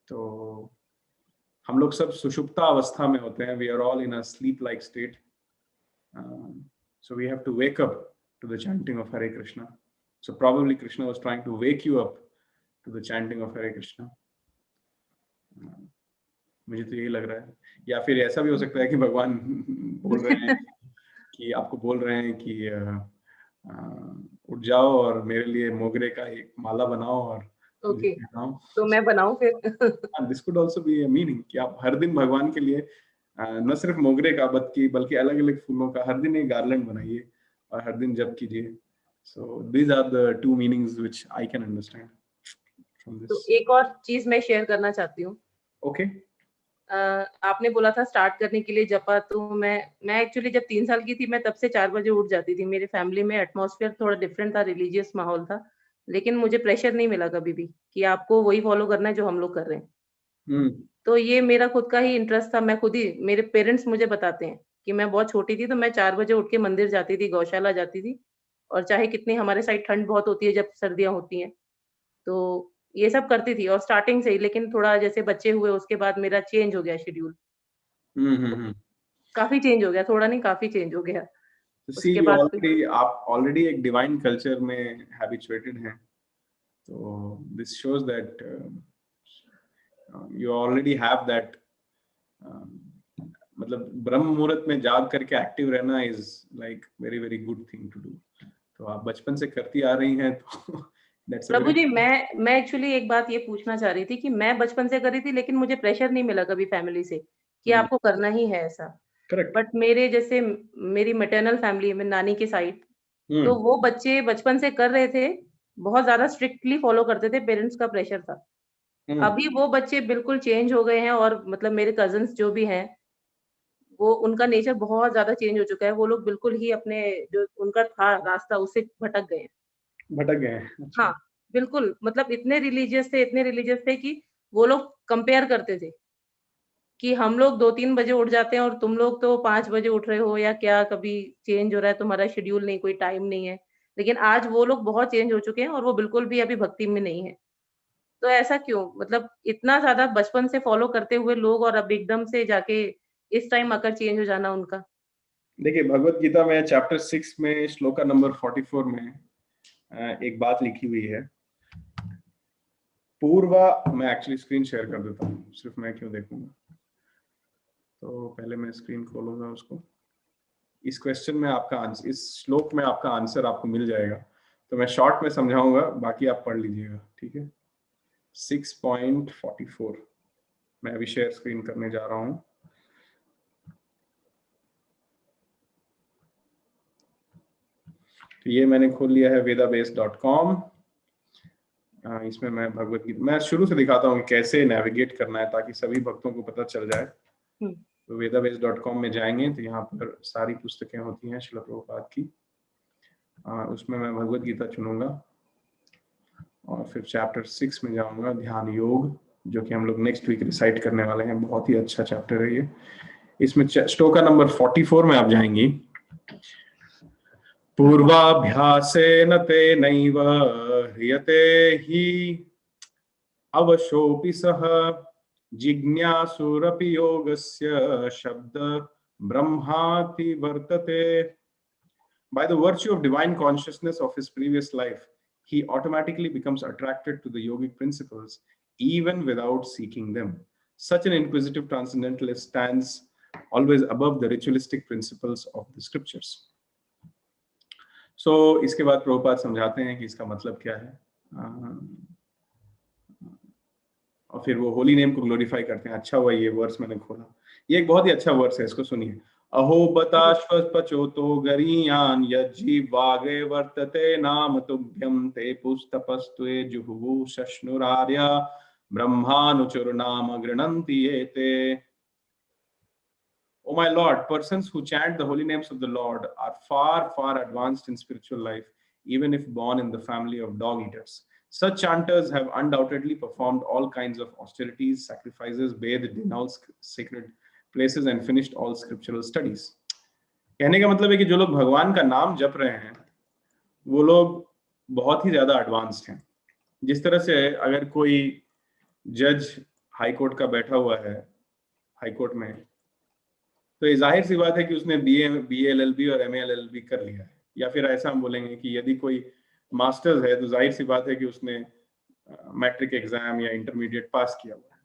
तो हम लोग सब सुषुप्ता अवस्था में होते हैं, we are all in a sleep like state, so we have to wake up to the chanting of Hare Krishna. So probably Krishna was trying to wake you up to the chanting of Hare Krishna. मुझे तो यही लग रहा है, या फिर ऐसा भी हो सकता है कि भगवान बोल रहे हैं कि आपको बोल रहे हैं कि उठ जाओ और मेरे लिए मोगरे का एक माला बनाओ और ओके, तो मैं बनाऊं फिर? This could also be a meaning कि आप हर दिन भगवान के लिए न सिर्फ मोगरे का बल्कि अलग अलग फूलों का हर दिन एक गार्लैंड बनाइए और हर दिन जप कीजिए। So these are the two meanings which I can understand from तो दिस। एक और चीज मैं शेयर करना चाहती हूँ। ओके। आपने बोला था स्टार्ट करने के लिए जपा, तो मैं एक्चुअली जब 3 साल की थी मैं तब से 4 बजे उठ जाती थी। मेरे फैमिली में एटमॉस्फेयर थोड़ा डिफरेंट था, रिलीजियस माहौल था, लेकिन मुझे प्रेशर नहीं मिला कभी भी कि आपको वही फॉलो करना है जो हम लोग कर रहे हैं। तो ये मेरा खुद का ही इंटरेस्ट था। मैं खुद ही, मेरे पेरेंट्स मुझे बताते हैं कि मैं बहुत छोटी थी तो मैं 4 बजे उठ के मंदिर जाती थी, गौशाला जाती थी, और चाहे कितनी हमारे साइड ठंड बहुत होती है जब सर्दियाँ होती हैं, तो ये सब करती थी और स्टार्टिंग से ही। लेकिन थोड़ा जैसे बच्चे हुए उसके बाद मेरा चेंज हो गया शेड्यूल। काफ़ी चेंज हो गया, थोड़ा नहीं काफ़ी चेंज हो गया। सी उसके यू बाद ऑलरेडी, आप ऑलरेडी एक डिवाइन कल्चर में हैबिचुएटेड हैं, तो this shows that you already have that, मतलब ब्रह्म मुहूर्त में जाग करके एक्टिव रहना is like very very good thing to do. तो आप बचपन से करती आ रही हैं तो that's a Prabhu ji, very. मैं एक्चुअली एक बात ये पूछना चाह रही थी कि मैं बचपन से कर रही थी, लेकिन मुझे प्रेशर नहीं मिला कभी फैमिली से कि आपको करना ही है ऐसा। करेक्ट। बट मेरे जैसे मेरी मैटरनल फैमिली में नानी के साइड, तो वो बच्चे बचपन से कर रहे थे, बहुत ज़्यादा स्ट्रिक्टली फॉलो करते थे, पेरेंट्स का प्रेशर था। अभी वो बच्चे बिल्कुल चेंज हो गए हैं और मतलब मेरे कज़िन्स जो भी हैं, वो उनका नेचर बहुत ज़्यादा चेंज हो चुका है। वो लोग बिल्कुल ही अपने जो उनका था रास्ता उससे भटक गए हैं। भटक गए हैं। अच्छा। हाँ, बिल्कुल, मतलब इतने रिलीजियस थे कि वो लोग कंपेयर करते थे कि हम लोग 2-3 बजे उठ जाते हैं और तुम लोग तो 5 बजे उठ रहे हो, या क्या कभी चेंज हो रहा है तुम्हारा शेड्यूल, नहीं कोई टाइम नहीं है। लेकिन आज वो लोग बहुत चेंज हो चुके हैं और वो बिल्कुल भी अभी भक्ति में नहीं है। तो ऐसा क्यों? मतलब इतना ज़्यादा बचपन से फॉलो करते हुए लोग और अब एकदम से जाके इस टाइम आकर चेंज हो जाना उनका। देखिए, भगवत गीता में चैप्टर 6 में श्लोका नंबर 44 में एक बात लिखी हुई है। मैं एक्चुअली स्क्रीन शेयर कर देता हूँ, सिर्फ मैं क्यों देखूंगा। तो पहले मैं स्क्रीन खोलूंगा उसको। इस क्वेश्चन में आपका आंसर, इस श्लोक में आपका आंसर आपको मिल जाएगा। तो मैं शॉर्ट में समझाऊंगा, बाकी आप पढ़ लीजिएगा, ठीक है। 6.44 मैं अभी शेयर स्क्रीन करने जा रहा हूं। तो ये मैंने खोल लिया है vedabase.com। इसमें मैं भगवत गीता, मैं शुरू से दिखाता हूँ कि कैसे नेविगेट करना है ताकि सभी भक्तों को पता चल जाए। तो vedabase.com में जाएंगे तो यहाँ पर सारी पुस्तकें होती हैं श्रील प्रभुपाद की। उसमें मैं भगवत गीता चुनूंगा और फिर चैप्टर 6 में जाऊंगा, ध्यान योग, जो कि हम लोग नेक्स्ट वीक रिसाइट करने वाले हैं। बहुत ही अच्छा चैप्टर है ये। इसमें श्लोका नंबर 44 में आप जाएंगी। पूर्वाभ्यासेन तेनैव ह्रियते हि अवशोऽपि सः जिज्ञासुरपि योगस्य शब्द ब्रह्माति वर्तते। By the virtue of divine consciousness of his previous life, he automatically becomes attracted to the yogic principles even without seeking them. Such an inquisitive transcendentalist stands always above the ritualistic principles of the scriptures. So इसके बाद प्रभुपाद समझाते हैं कि इसका मतलब क्या है, और फिर वो होली नेम को ग्लोरीफाई करते हैं। अच्छा हुआ ये वर्स मैंने खोला, ये एक बहुत ही अच्छा वर्स है, इसको सुनिए। अहो बताश्वपचोतो गरीयान यज्जीवागे वर्तते नाम तुभ्यं ते पुस्तपस्त्वे जुहुः शश्नुरार्या ब्रह्मानुचुर नाम गृह्णन्ति एते। O my Lord, persons who chant the holy names of the Lord are far, far advanced in spiritual life, even if born in the family of dog eaters. Such chanters have undoubtedly performed all kinds of austerities, sacrifices, bathed in all sacred places, and finished all scriptural studies. कहने का मतलब है कि जो लोग भगवान का नाम जप रहे हैं वो लोग बहुत ही ज्यादा एडवांस्ड हैं। जिस तरह से अगर कोई जज हाई कोर्ट का बैठा हुआ है हाई कोर्ट में, तो ये जाहिर सी बात है कि उसने BA LLB और MA LLB कर लिया है। या फिर ऐसा हम बोलेंगे कि यदि कोई मास्टर्स है तो जाहिर सी बात है कि उसने मैट्रिक एग्जाम या इंटरमीडिएट पास किया हुआ है।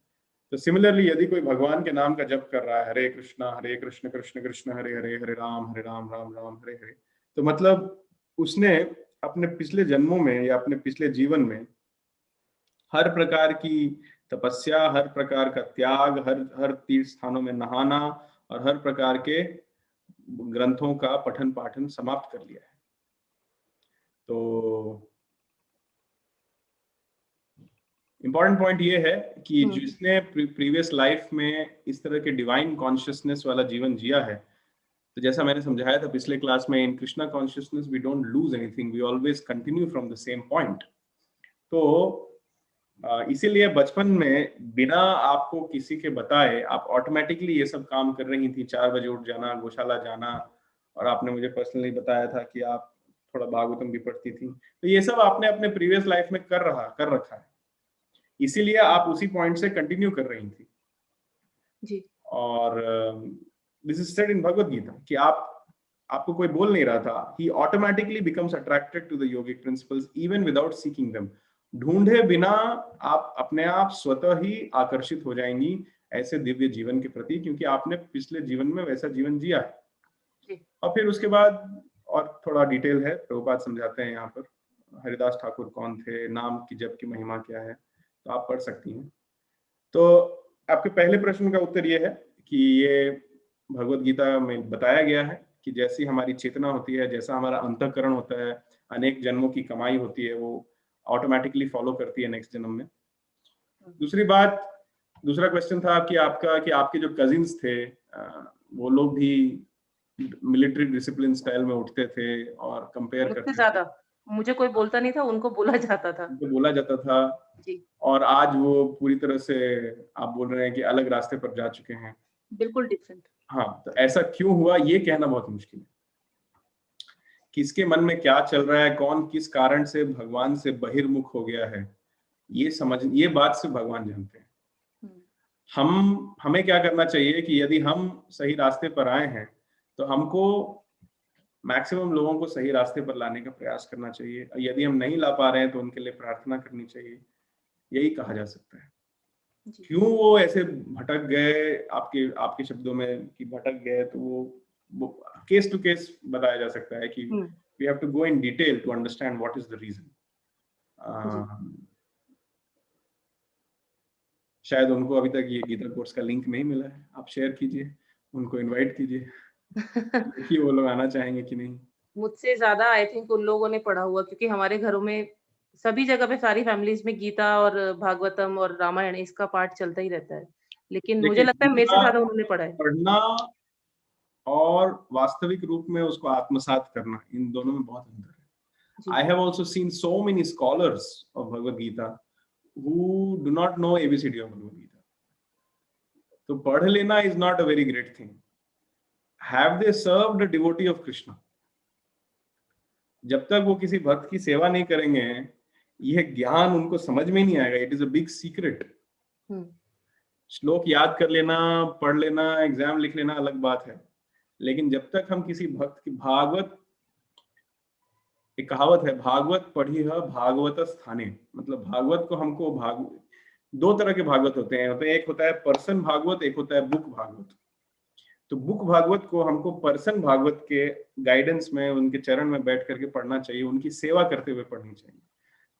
तो सिमिलरली यदि कोई भगवान के नाम का जप कर रहा है, हरे कृष्ण कृष्ण कृष्ण हरे हरे, हरे राम राम राम हरे हरे, तो मतलब उसने अपने पिछले जन्मों में या अपने पिछले जीवन में हर प्रकार की तपस्या, हर प्रकार का त्याग, हर तीर्थ स्थानों में नहाना और हर प्रकार के ग्रंथों का पठन पाठन समाप्त कर लिया है। तो इंपॉर्टेंट पॉइंट ये है कि जिसने प्रीवियस लाइफ में इस तरह के डिवाइन कॉन्शियसनेस वाला जीवन जिया है, तो जैसा मैंने समझाया था पिछले क्लास में, in Krishna consciousness we don't lose anything, we always continue from the same point. तो इसीलिए बचपन में बिना आपको किसी के बताए आप ऑटोमेटिकली ये सब काम कर रही थी। 4 बजे उठ जाना, गौशाला जाना, और आपने मुझे पर्सनली बताया था कि आप थोड़ा भागवतम भी पढ़ती थी। तो ये सब आपने अपने प्रीवियस लाइफ में कर रखा है, इसीलिए आप उसी पॉइंट से कंटिन्यू कर रही थी जी। और this is said in Bhagavad Gita कि आपको कोई बोल नहीं रहा था। He automatically becomes attracted to the yogic principles even without seeking them. ढूंढे बिना आप अपने आप स्वतः ही आकर्षित हो जाएंगी ऐसे दिव्य जीवन के प्रति, क्योंकि आपने पिछले जीवन में वैसा जीवन जिया है। और फिर उसके बाद और थोड़ा डिटेल है, प्रभुपाद समझाते हैं यहाँ पर हरिदास ठाकुर कौन थे, नाम की जप की महिमा क्या है, तो आप पढ़ सकती हैं। तो आपके पहले प्रश्न का उत्तर ये है कि ये भगवत गीता में बताया गया है कि जैसी हमारी चेतना होती है, जैसा हमारा अंतःकरण होता है, अनेक जन्मों की कमाई होती है, वो ऑटोमेटिकली फॉलो करती है नेक्स्ट जन्म में। दूसरा क्वेश्चन था कि आपके जो कजिन्स थे वो लोग भी मिलिट्री डिसिप्लिन स्टाइल में उठते थे और कंपेयर करते थे। मुझे कोई बोलता नहीं था, उनको बोला जाता था। उनको बोला जाता था। जी। और आज वो पूरी तरह से आप बोल रहे हैं कि अलग रास्ते पर जा चुके हैं। बिल्कुल डिफरेंट। हाँ, तो ऐसा क्यों हुआ ये कहना बहुत मुश्किल है। किसके मन में क्या चल रहा है, कौन किस कारण से भगवान से बहिर्मुख हो गया है, ये बात से भगवान जानते हैं। हमें क्या करना चाहिए कि यदि हम सही रास्ते पर आए हैं तो हमको मैक्सिमम लोगों को सही रास्ते पर लाने का प्रयास करना चाहिए। यदि हम नहीं ला पा रहे हैं तो उनके लिए प्रार्थना करनी चाहिए, यही कहा जा सकता है। क्यों वो ऐसे भटक गए, आपके आपके शब्दों में कि भटक गए, तो वो केस टू केस बताया जा सकता है कि we have to go in detail to understand what is the reason. शायद उनको अभी तक ये गीता कोर्स का लिंक नहीं मिला है, आप शेयर कीजिए, उनको इनवाइट कीजिए, देखिए वो लोग आना चाहेंगे कि नहीं। मुझसे ज्यादा आई थिंक उन लोगों ने पढ़ा हुआ, क्योंकि हमारे घरों में सभी जगह पे सारी फैमिलीज में गीता और भागवतम और रामायण इसका पाठ चलता ही रहता है, लेकिन मुझे लगता है मेरे से ज्यादा उन्होंने पढ़ा है। पढ़ना और वास्तविक रूप में उसको आत्मसात करना, इन दोनों में बहुत अंतर है। I have also seen so many scholars of Bhagavad Gita who do not know ABCD of Bhagavad Gita. तो पढ़ लेना is not a very great thing. Have they served a devotee of Krishna? जब तक वो किसी भक्त की सेवा नहीं करेंगे, यह ज्ञान उनको समझ में नहीं आएगा। It is a big secret. श्लोक याद कर लेना, पढ़ लेना, एग्जाम लिख लेना अलग बात है, लेकिन जब तक हम किसी भक्त की एक कहावत है, भागवत पढ़ी है भागवत स्थाने, मतलब भागवत को हमको दो तरह के भागवत होते हैं। एक होता है पर्सन भागवत, एक होता है बुक भागवत। तो बुक भागवत को हमको पर्सन भागवत के गाइडेंस में, उनके चरण में बैठ करके पढ़ना चाहिए, उनकी सेवा करते हुए पढ़नी चाहिए।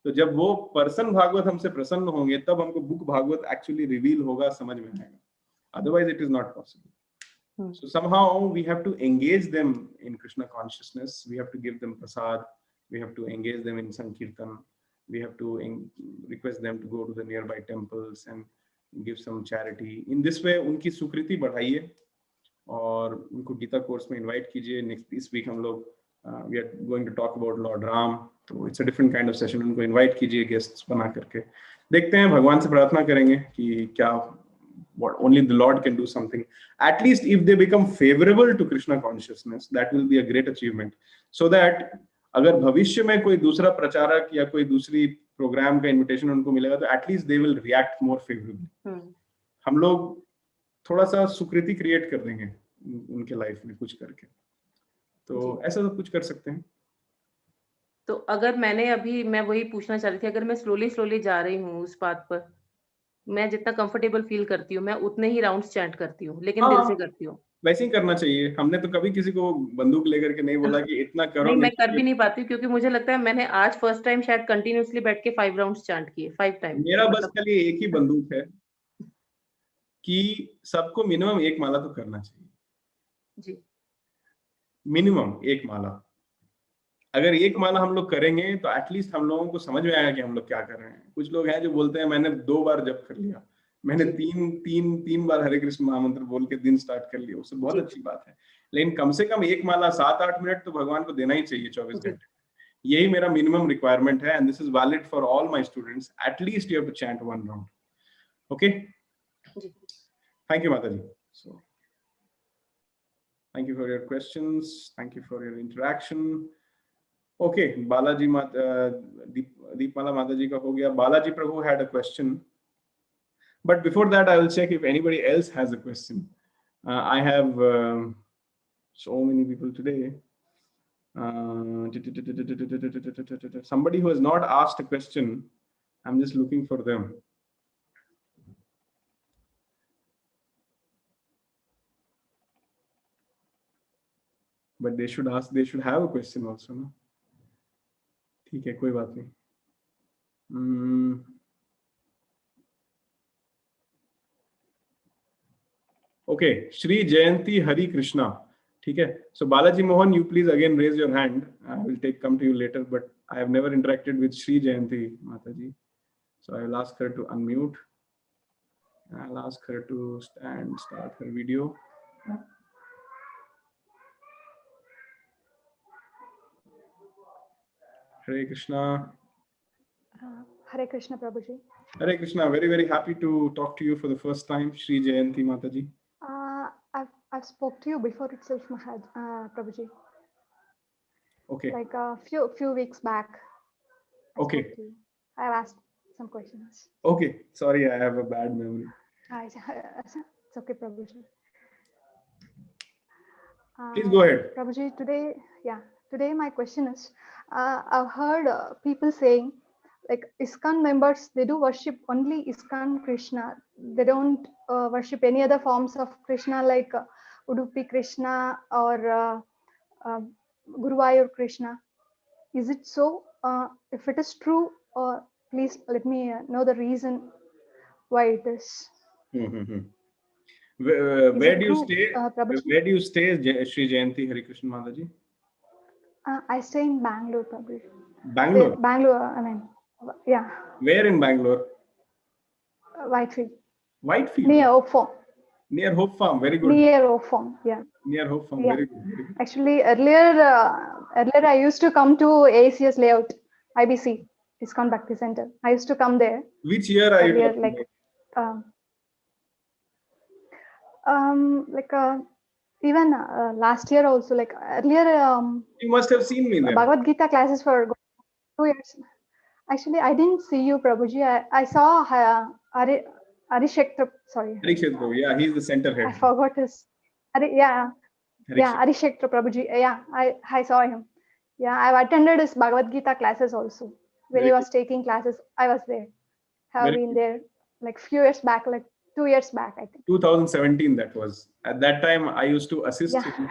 तो जब वो पर्सन भागवत हमसे प्रसन्न होंगे तब हमको बुक भागवत एक्चुअली रिवील होगा, समझ में आएगा। Otherwise it is not possible. So somehow we have to engage them in Krishna consciousness. We have to give them prasad. We have to engage them in sankirtan. We have to request them to go to the nearby temples and give some charity. In this way उनकी सुकृति बढ़ाइए और उनको Gita course में invite कीजिए। Next इस week हम लोग we are going to talk about lord Ram, तो it's a different kind of session. उनको इनवाइट कीजिए गेस्ट्स बना करके। देखते हैं, भगवान से प्रार्थना करेंगे कि क्या what only the Lord can do something. At least if they become favorable to Krishna consciousness, that will be a great achievement. So that अगर भविष्य में कोई दूसरा प्रचारक या कोई दूसरी प्रोग्राम का इनविटेशन उनको मिलेगा तो at least they will react more favourably. हम लोग थोड़ा सा सुकृति क्रिएट कर देंगे उनके लाइफ में कुछ करके, तो ऐसा सब कुछ कर सकते हैं। तो अगर मैं वही पूछना चाह रही थी, अगर मैं स्लोली जा रही हूँ उस पाथ पर, मैं जितना कंफर्टेबल फील करती हूँ मैं उतने ही राउंड्स चैंट करती हूँ, लेकिन दिल से करती हूँ। वैसे ही करना चाहिए। हमने तो कभी किसी को बंदूक लेकर के नहीं बोला कि इतना करो। नहीं, मैं कर भी नहीं पाती, क्योंकि मुझे लगता है मैंने आज फर्स्ट टाइम शायद कंटिन्यूअसली बैठ के 5 राउंड्स चैंट किए, 5 टाइम। मेरा बस खाली एक ही बंदूक है कि सबको मिनिमम एक माला तो करना चाहिए जी। मिनिमम एक माला। अगर एक माला हम लोग करेंगे तो एटलीस्ट हम लोगों को समझ में आएगा कि हम लोग क्या कर रहे हैं। कुछ लोग हैं जो बोलते हैं मैंने 2 बार जप कर लिया, मैंने तीन बार हरे कृष्ण महामंत्र बोल के दिन स्टार्ट कर लिया, उससे बहुत अच्छी बात है, लेकिन कम से कम एक माला 7-8 मिनट तो भगवान को देना ही चाहिए 24 घंटे। यही मेरा मिनिमम रिक्वायरमेंट है, and this is valid for all my students. At least you have to chant 1 round. Okay, thank you माता जी। So thank you for your questions, thank you for your interaction. Okay, Balaji Deepmala माता जी का हो गया। बालाजी प्रभु had a question, but before that I will check if anybody else has a question. I have so many people today. Somebody who has not asked a question, I'm just looking for them. But they should have a question also, no? ठीक है, कोई बात नहीं। Okay, Shri Jayanti Hari Krishna, ठीक है। So Balaji Mohan, you please again raise your hand, I will come to you later, but I have never interacted with Shri Jayanti माता जी, so I will ask her to unmute, I will ask her to start her video. Hare Krishna. Hare Krishna, Prabhuji. Hare Krishna. Very, very happy to talk to you for the first time, Shri Jayanti Mataji. I've spoke to you before itself, Prabhuji. Okay. Like a few weeks back. Okay. Spoke to you. I've asked some questions. Okay. Sorry, I have a bad memory. It's okay, Prabhuji. Please go ahead. Prabhuji, today my question is, I've heard people saying, like ISKCON members, they do worship only ISKCON Krishna. They don't worship any other forms of Krishna like Udupi Krishna or Guruvayur Krishna. Is it so? If it is true, please let me know the reason why it is. Where do you stay? Prabhuji? Where do you stay, Shri Jayanti Hare Krishna Mataji? I stay in Bangalore, Prabhuji. Bangalore. Bangalore, I mean, yeah. Where in Bangalore? Whitefield. Whitefield. Near Hope Farm. Near Hope Farm. Very good. Near Hope Farm, yeah. Near Hope Farm. Yeah. Very good. Very good. Actually, earlier I used to come to ACS layout, IBC, ISKCON Bhakti Center. I used to come there. Which year are you talking Like, even last year also, like earlier. You must have seen me there. Bhagavad Gita classes for 2 years. Actually, I didn't see you, Prabhuji. I saw Arishektra. Sorry. Arishektra, yeah, he's the center head. I forgot his. Arishektra Prabhuji. Yeah, I saw him. Yeah, I've attended his Bhagavad Gita classes also. When Very he was good. taking classes, I was there. Have Very been good. there like few years back, like 2 years back, I think. 2017 that was. At that time, I used to assist him.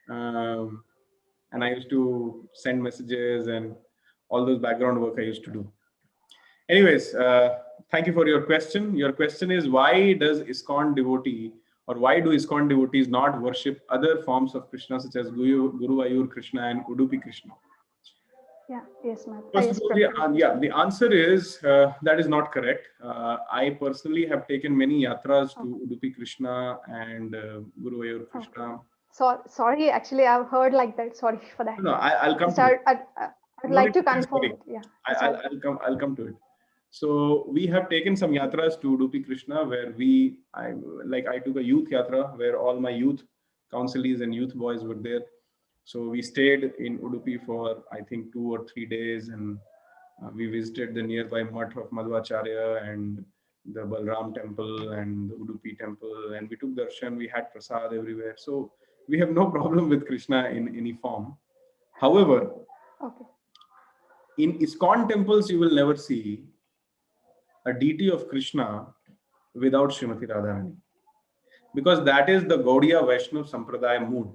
And I used to send messages and all those background work I used to do. Anyways, thank you for your question. Your question is, why does ISKCON devotee, or why do ISKCON devotees not worship other forms of Krishna such as Guruvayur Krishna and Udupi Krishna? Yeah, yes, ma'am. First of all, the answer is that is not correct. I personally have taken many yatras to Udupi Krishna and Guruvayur Krishna. Sorry, actually, I've heard like that. Sorry for that. No, I'll come to it. I'd like to confirm it. Yeah, I'll come to it. So we have taken some yatras to Udupi Krishna where I took a youth yatra where all my youth counselees and youth boys were there. So we stayed in Udupi for I think 2 or 3 days, and we visited the nearby mutt of Madhvacharya and the Balram temple and the Udupi temple, and we took darshan. We had prasad everywhere. So we have no problem with Krishna in any form. However, in ISKCON temples, you will never see a deity of Krishna without Srimati Radharani, because that is the Gaudiya Vaishnava Sampradaya mood.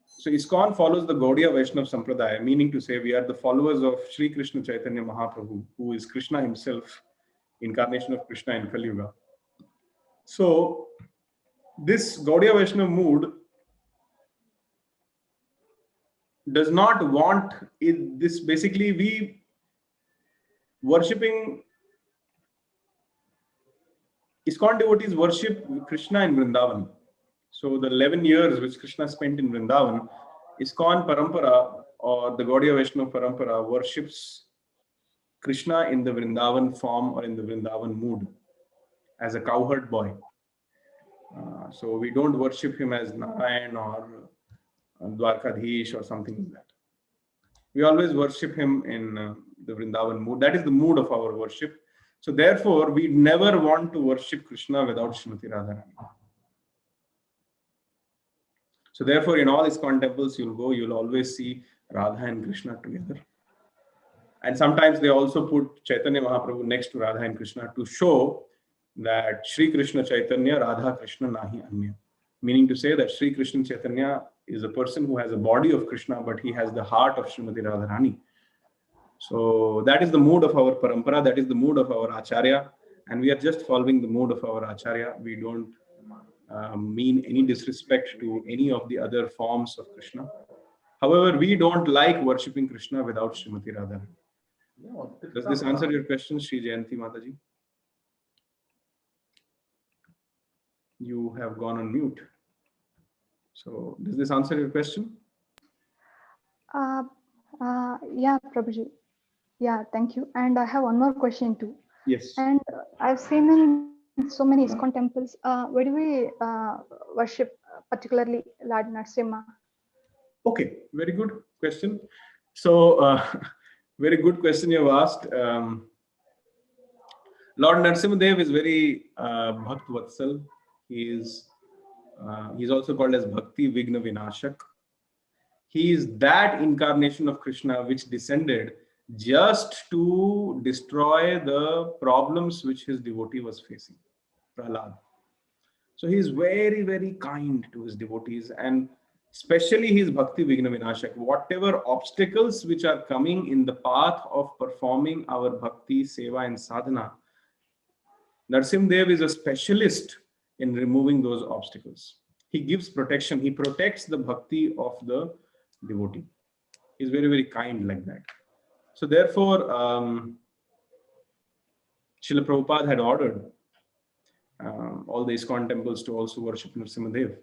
So ISKCON follows the Gaudiya Vaishnava Sampradaya, meaning to say we are the followers of Sri Krishna Chaitanya Mahaprabhu, who is Krishna himself, incarnation of Krishna in Kali Yuga. So this Gaudiya Vaishnava mood does not want this. Basically, we worshipping ISKCON devotees worship Krishna in Vrindavan. So the 11 years which Krishna spent in Vrindavan, ISKCON Parampara or the Gaudiya Vaishnava Parampara worships Krishna in the Vrindavan form or in the Vrindavan mood as a cowherd boy. So we don't worship him as Narayan or Dwarkadhish or something like that. We always worship him in the Vrindavan mood. That is the mood of our worship. So therefore, we never want to worship Krishna without Srimati Radharani. So therefore, in all ISKCON temples you'll always see Radha and Krishna together. And sometimes they also put Chaitanya Mahaprabhu next to Radha and Krishna to show that Sri Krishna Chaitanya, Radha Krishna Nahi Anya. Meaning to say that Sri Krishna Chaitanya is a person who has a body of Krishna, but he has the heart of Srimati Radharani. So that is the mood of our parampara, that is the mood of our Acharya, and we are just following the mood of our Acharya. We don't mean any disrespect to any of the other forms of Krishna. However, we don't like worshipping Krishna without Srimati Radharani. Does this answer your question, Shri Jayanti Mataji? You have gone on mute. So does this answer your question? Yeah, Prabhuji. Yeah, thank you. And I have one more question too. Yes. And I've seen in so many ISKCON temples, where do we worship, particularly Lord Narasimha? Okay, very good question. So, very good question you have asked. Lord Narasimhadev is very Bhakt Vatsal. He's also called as Bhakti Vigna Vinashak. He is that incarnation of Krishna which descended just to destroy the problems which his devotee was facing, Prahlad. So he is very, very kind to his devotees, and especially his Bhakti Vigna Vinashak. Whatever obstacles which are coming in the path of performing our Bhakti, Seva and Sadhana, Narasimhadev is a specialist in removing those obstacles. He gives protection. He protects the Bhakti of the devotee. He's very, very kind like that. So therefore, Srila Prabhupada had ordered all the ISKCON temples to also worship Narasimhadev.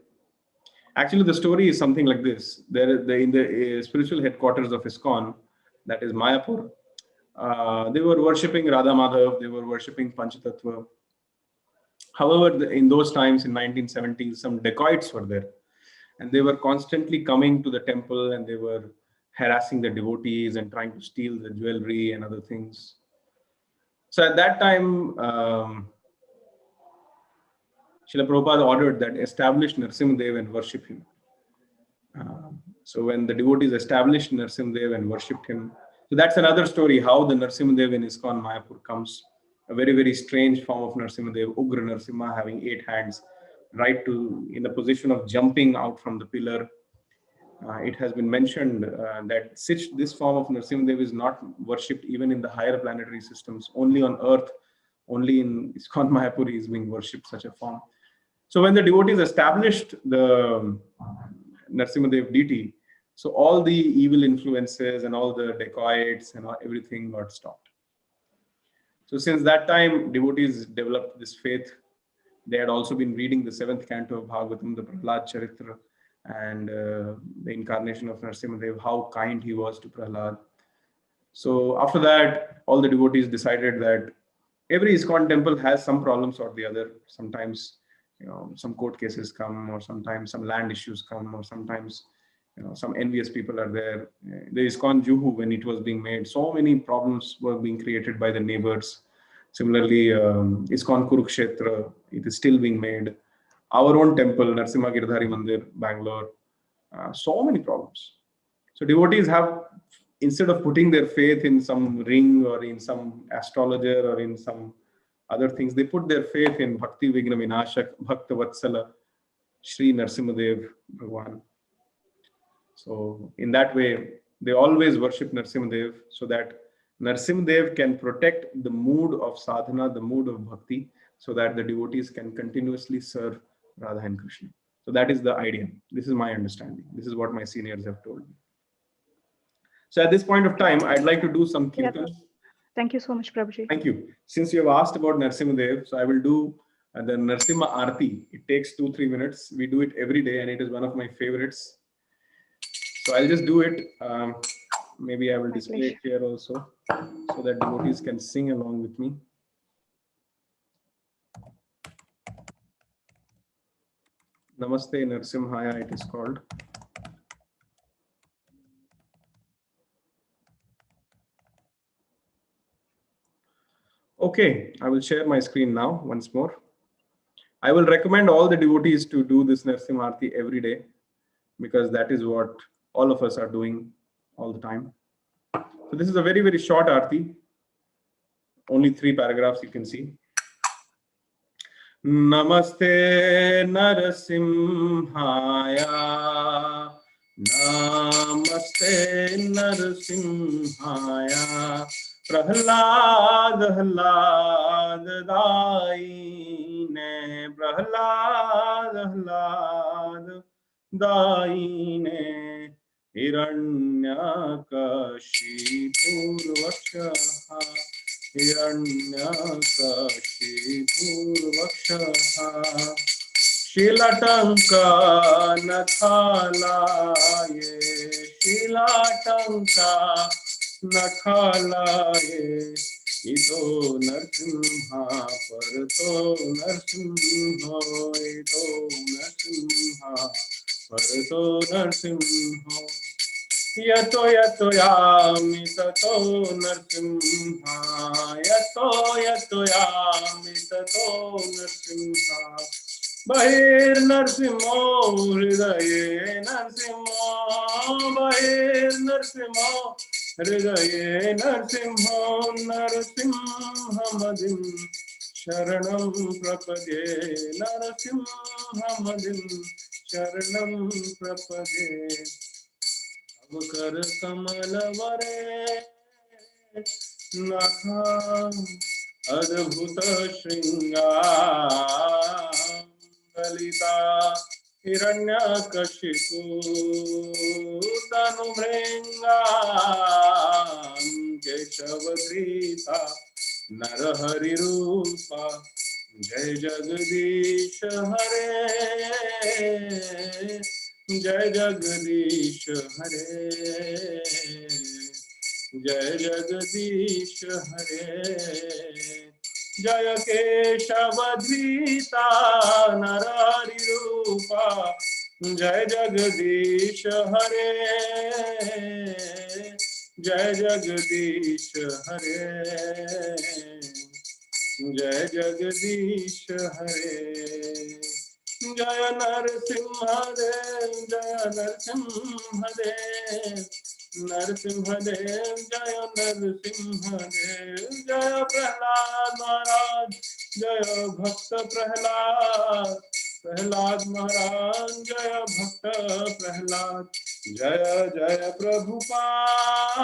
Actually, the story is something like this. In the spiritual headquarters of ISKCON, that is Mayapur, they were worshipping Radha Madhav, they were worshipping Panchatattva. However, in those times, in 1970s, some dacoits were there. And they were constantly coming to the temple and they were harassing the devotees and trying to steal the jewelry and other things. So at that time, Srila Prabhupada ordered that establish Narasimhadev and worship him. So when the devotees established Narasimhadev and worshipped him, so that's another story how the Narasimhadev in ISKCON Mayapur comes. A very, very strange form of Narasimhadev, Ugra Narasimha, having 8 hands, right to in the position of jumping out from the pillar. It has been mentioned that this form of Narasimhadev is not worshipped even in the higher planetary systems. Only on earth, only in ISKCON Mayapur is being worshipped such a form. So when the devotees established the Narasimhadev deity, so all the evil influences and all the dacoits and everything got stopped. So since that time, devotees developed this faith. They had also been reading the 7th canto of Bhagavatam, the Prahlad Charitra, and the incarnation of Narasimhadev, how kind he was to Prahlad. So after that, all the devotees decided that every ISKCON temple has some problems or the other. Sometimes, some court cases come, or sometimes some land issues come, or sometimes, some envious people are there. The ISKCON Juhu, when it was being made, so many problems were being created by the neighbors. Similarly, ISKCON Kurukshetra, it is still being made. Our own temple, Narasimha Giridhari Mandir, Bangalore, so many problems. So devotees have, instead of putting their faith in some ring or in some astrologer or in some other things, they put their faith in Bhakti Vigna Vinashak, Bhakta Vatsala, Shri Narasimhadev Bhagwan. So in that way, they always worship Narasimhadev so that Narasimhadev can protect the mood of sadhana, the mood of bhakti, so that the devotees can continuously serve Radha and Krishna. So that is the idea. This is my understanding. This is what my seniors have told me. So at this point of time, I'd like to do some kirtan. Thank you so much, Prabhuji. Thank you. Since you have asked about Narasimhadev, so I will do the Narasimha Aarti. It takes 2-3 minutes. We do it every day and it is one of my favorites. So I'll just do it. Maybe I will display it here also so that devotees can sing along with me. Namaste Narasimhaya, it is called. Okay, I will share my screen now once more. I will recommend all the devotees to do this Narasimha Aarti every day, because that is what all of us are doing all the time. So this is a very, very short Aarti. Only 3 paragraphs you can see. Namaste Narasimhaya. Namaste Narasimhaya. Prahlad Hlad Daine. Prahlad Hlad Daine. Hiranyakashipurvakshaha. Hiranyakashipurvakshaha. Shilatanka Nathalaye. किलाटंका नखालाये इतो नरसिंहा परतो नरसिंहो इतो नरसिंहा परतो नरसिंहो यतो यतो यामि ततो नरसिंहा यतो यतो यामि ततो नरसिंहा बहिर्नरसिंहो हृदये नरसिंहो बहिर्नरसिंहो हृदये नरसिंहो नरसिंहमदिं शरणं प्रपद्ये नरसिंहमदिं शरणं प्रपद्ये कर कमल वरे नखा अद्भुत श्रृंगार ललिता हिरण्यकशिपु तनुभृंगा केशवधृता नरहरि रूपा जय जगदीश हरे जय जगदीश हरे जय जगदीश हरे जय केशवधृता नरहरि रूपा जय जगदीश हरे जय जगदीश हरे जय जगदीश हरे जय नरसिंहदेव जय नरसिंहदेव नरसिंहदेव जय नरसिंहदेव जय प्रहलाद महाराज जय भक्त प्रहलाद प्रहलाद महाराज जय भक्त प्रहलाद जय जय प्रभुपाद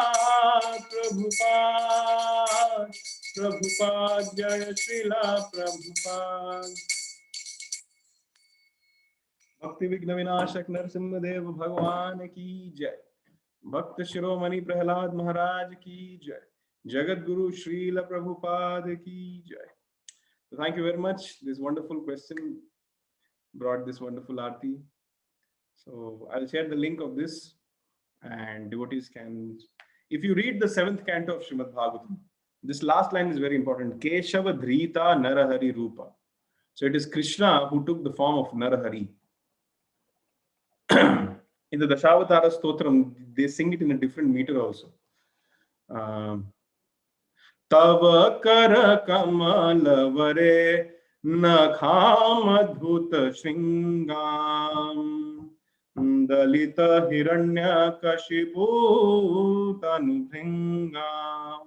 प्रभुपाद प्रभुपाद जय श्रीला प्रभुपाद भक्ति विघ्न विनाशक नरसिंहदेव भगवान की जय भक्त शिरोमणि प्रहलाद महाराज की जय जगत गुरु श्रील प्रभुपाद की जय thank you very much. This wonderful question brought this wonderful aarti. So I'll share the link of this and devotees can, if you read the 7th canto of Srimad Bhagavatam, this last line is very important. Keshava Dhrita Narahari Rupa. So it is Krishna who took the form of Narahari. In the Dashavatara Stotram, they sing it in a different meter also. Tava kara kamalavare nakham adbhuta shringam dalita hiranya kashipu tanubhringam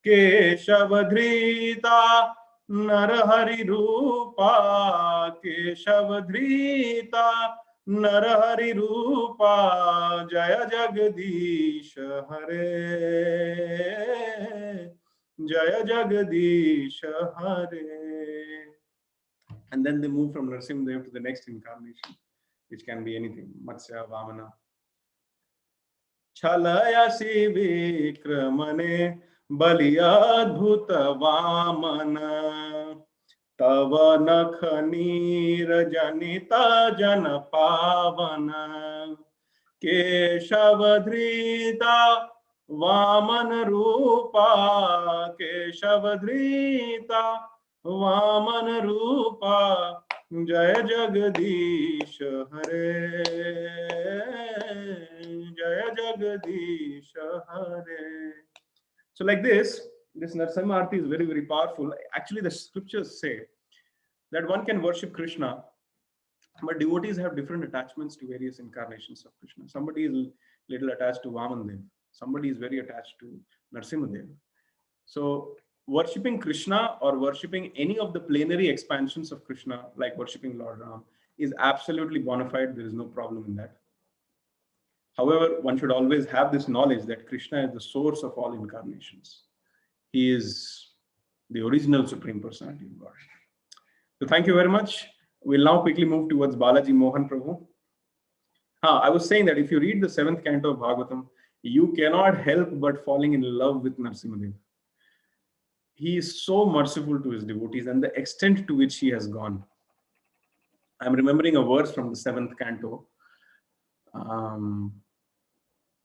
keshavadhrita narahari rupa keshavadhrita Narahari रूपा जय जगदीश हरे जय जगदीश हरे. And then they move from Narasimhadev to the next incarnation, which can be anything. Matsya, Vamana. Chalayasi vikramane baliyadbhuta vamana तव नख नीरजनिता जन पावन केशवधृता वामन रूपा केशवधृता वामन रूपा जय जगदीश हरे जय जगदीश हरे. So like this Narasimha Aarti is very, very powerful. Actually, the scriptures say that one can worship Krishna, but devotees have different attachments to various incarnations of Krishna. Somebody is little attached to Vamandev. Somebody is very attached to Narasimhadev. So worshipping Krishna or worshipping any of the plenary expansions of Krishna, like worshipping Lord Ram, is absolutely bona fide. There is no problem in that. However, one should always have this knowledge that Krishna is the source of all incarnations. He is the original Supreme Personality of God. So thank you very much. We'll now quickly move towards Balaji Mohan Prabhu. I was saying that if you read the 7th canto of Bhagavatam, you cannot help but falling in love with Narasimhadev. He is so merciful to his devotees and the extent to which he has gone. I'm remembering a verse from the 7th canto.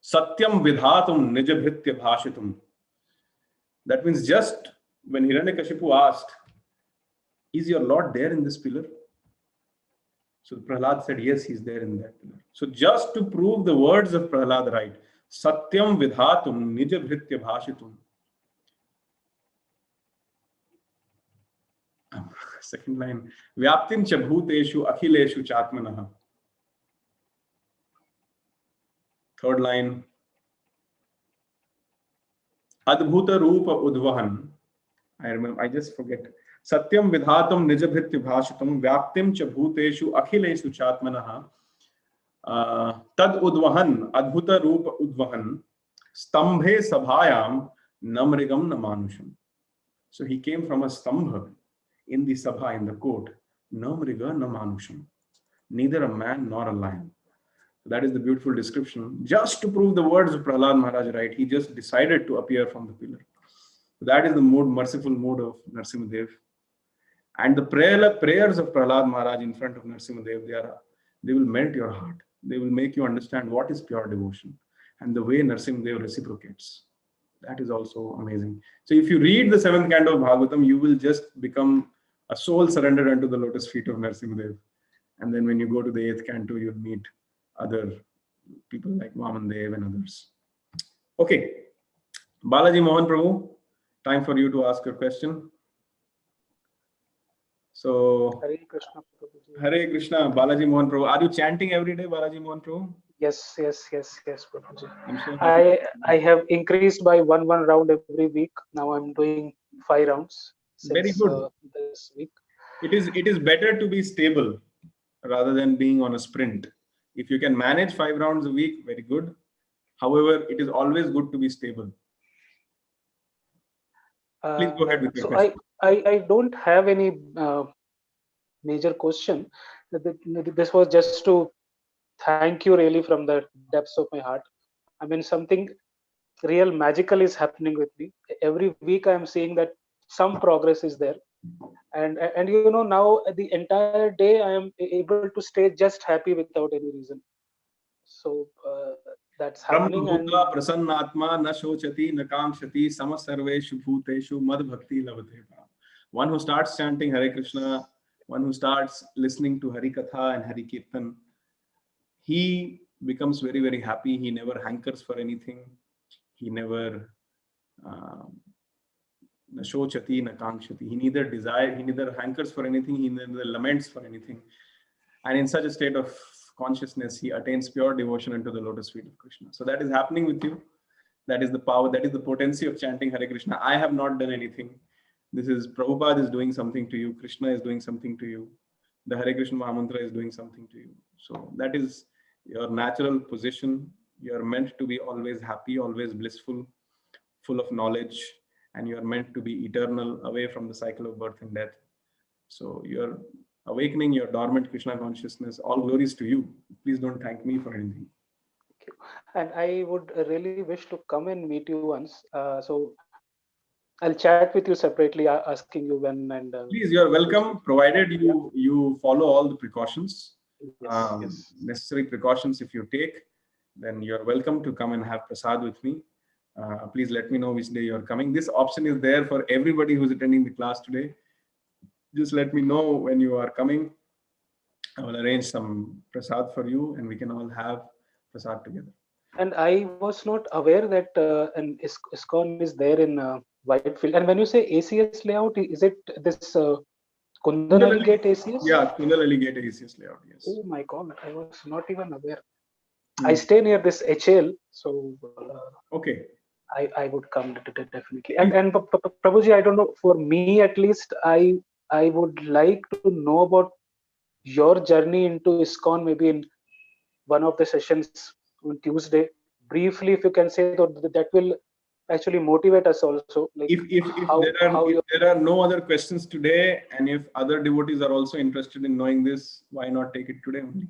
Satyam vidhatum nijabhritya bhashitum. That means just when Hiranyakashipu asked, is your Lord there in this pillar? So Prahlad said, yes, he's there in that pillar. So just to prove the words of Prahlad right, Satyam vidhatum nijabhritya bhashitum. Second line, Vyaptim cha bhuteshu akhileshu chatmanaha. Third line, Adbhuta Rupa Udvahan. I remember, I just forget. Satyam Vidhatam Nijabhritya Bhashitam Vyaptim cha Bhuteshu Akhileshu Chatmanaha Tad Udvahan Adbhuta Rupa Udvahan Stambhe Sabhayam Namrigam Namanusham. So he came from a stambha in the sabha, in the court. Namriga Namanusham. Neither a man nor a lion. That is the beautiful description. Just to prove the words of Prahlad Maharaj right, he just decided to appear from the pillar. That is the mood, merciful mood of Narasimhadev. And the prayers of Prahlad Maharaj in front of Narasimhadev, they will melt your heart. They will make you understand what is pure devotion and the way Narasimhadev reciprocates. That is also amazing. So if you read the 7th canto of Bhagavatam, you will just become a soul surrendered unto the lotus feet of Narasimhadev. And then when you go to the 8th canto, you'll meet other people like Vaman Dev and others. Okay. Balaji Mohan Prabhu, time for you to ask your question. So, Hare Krishna Prabhuji. Hare Krishna, Balaji Mohan Prabhu. Are you chanting every day, Balaji Mohan Prabhu? Yes, Prabhuji. I'm so happy. I have increased by one round every week. Now I'm doing 5 rounds since Very good. This week. It is better to be stable rather than being on a sprint. If you can manage 5 rounds a week, very good. However, it is always good to be stable. Please go ahead with your question. I don't have any major question. This was just to thank you really from the depths of my heart. I mean, something real magical is happening with me. Every week I am seeing that some progress is there. And you know, now the entire day I am able to stay just happy without any reason. So that's happening. And prasannatma na shochati na kamshati samasarveshu bhuteshu mad bhakti lavate. One who starts chanting Hare Krishna, one who starts listening to Hari Katha and Hari Kirtan, he becomes very, very happy. He never hankers for anything. He never na shochati na kamshati. He neither hankers for anything, he neither laments for anything. And in such a state of consciousness, he attains pure devotion unto the lotus feet of Krishna. So that is happening with you. That is the power, that is the potency of chanting Hare Krishna. I have not done anything. This is Prabhupada is doing something to you. Krishna is doing something to you. The Hare Krishna Mahamantra is doing something to you. So that is your natural position. You are meant to be always happy, always blissful, full of knowledge, and you are meant to be eternal, away from the cycle of birth and death. So you're awakening your dormant Krishna consciousness. All glories to you. Please don't thank me for anything. Thank you. And I would really wish to come and meet you once. So I'll chat with you separately, asking you when. And please, you're welcome, provided you follow all the precautions. Yes. Necessary precautions if you take, then you're welcome to come and have prasad with me. Please let me know which day you're coming. This option is there for everybody who's attending the class today. Just let me know when you are coming. I will arrange some prasad for you and we can all have prasad together. And I was not aware that an ISKCON is there in Whitefield. And when you say ACS layout, is it this Kundanali Gate ACS? Yeah, Kundanali Gate ACS layout, yes. Oh my God, I was not even aware. I stay near this HL, so okay. I would come definitely. And Prabhuji, I don't know, for me at least, I would like to know about your journey into ISKCON, maybe in one of the sessions on Tuesday. Briefly, if you can say that will actually motivate us also. Like if there are no other questions today, and if other devotees are also interested in knowing this, why not take it today only?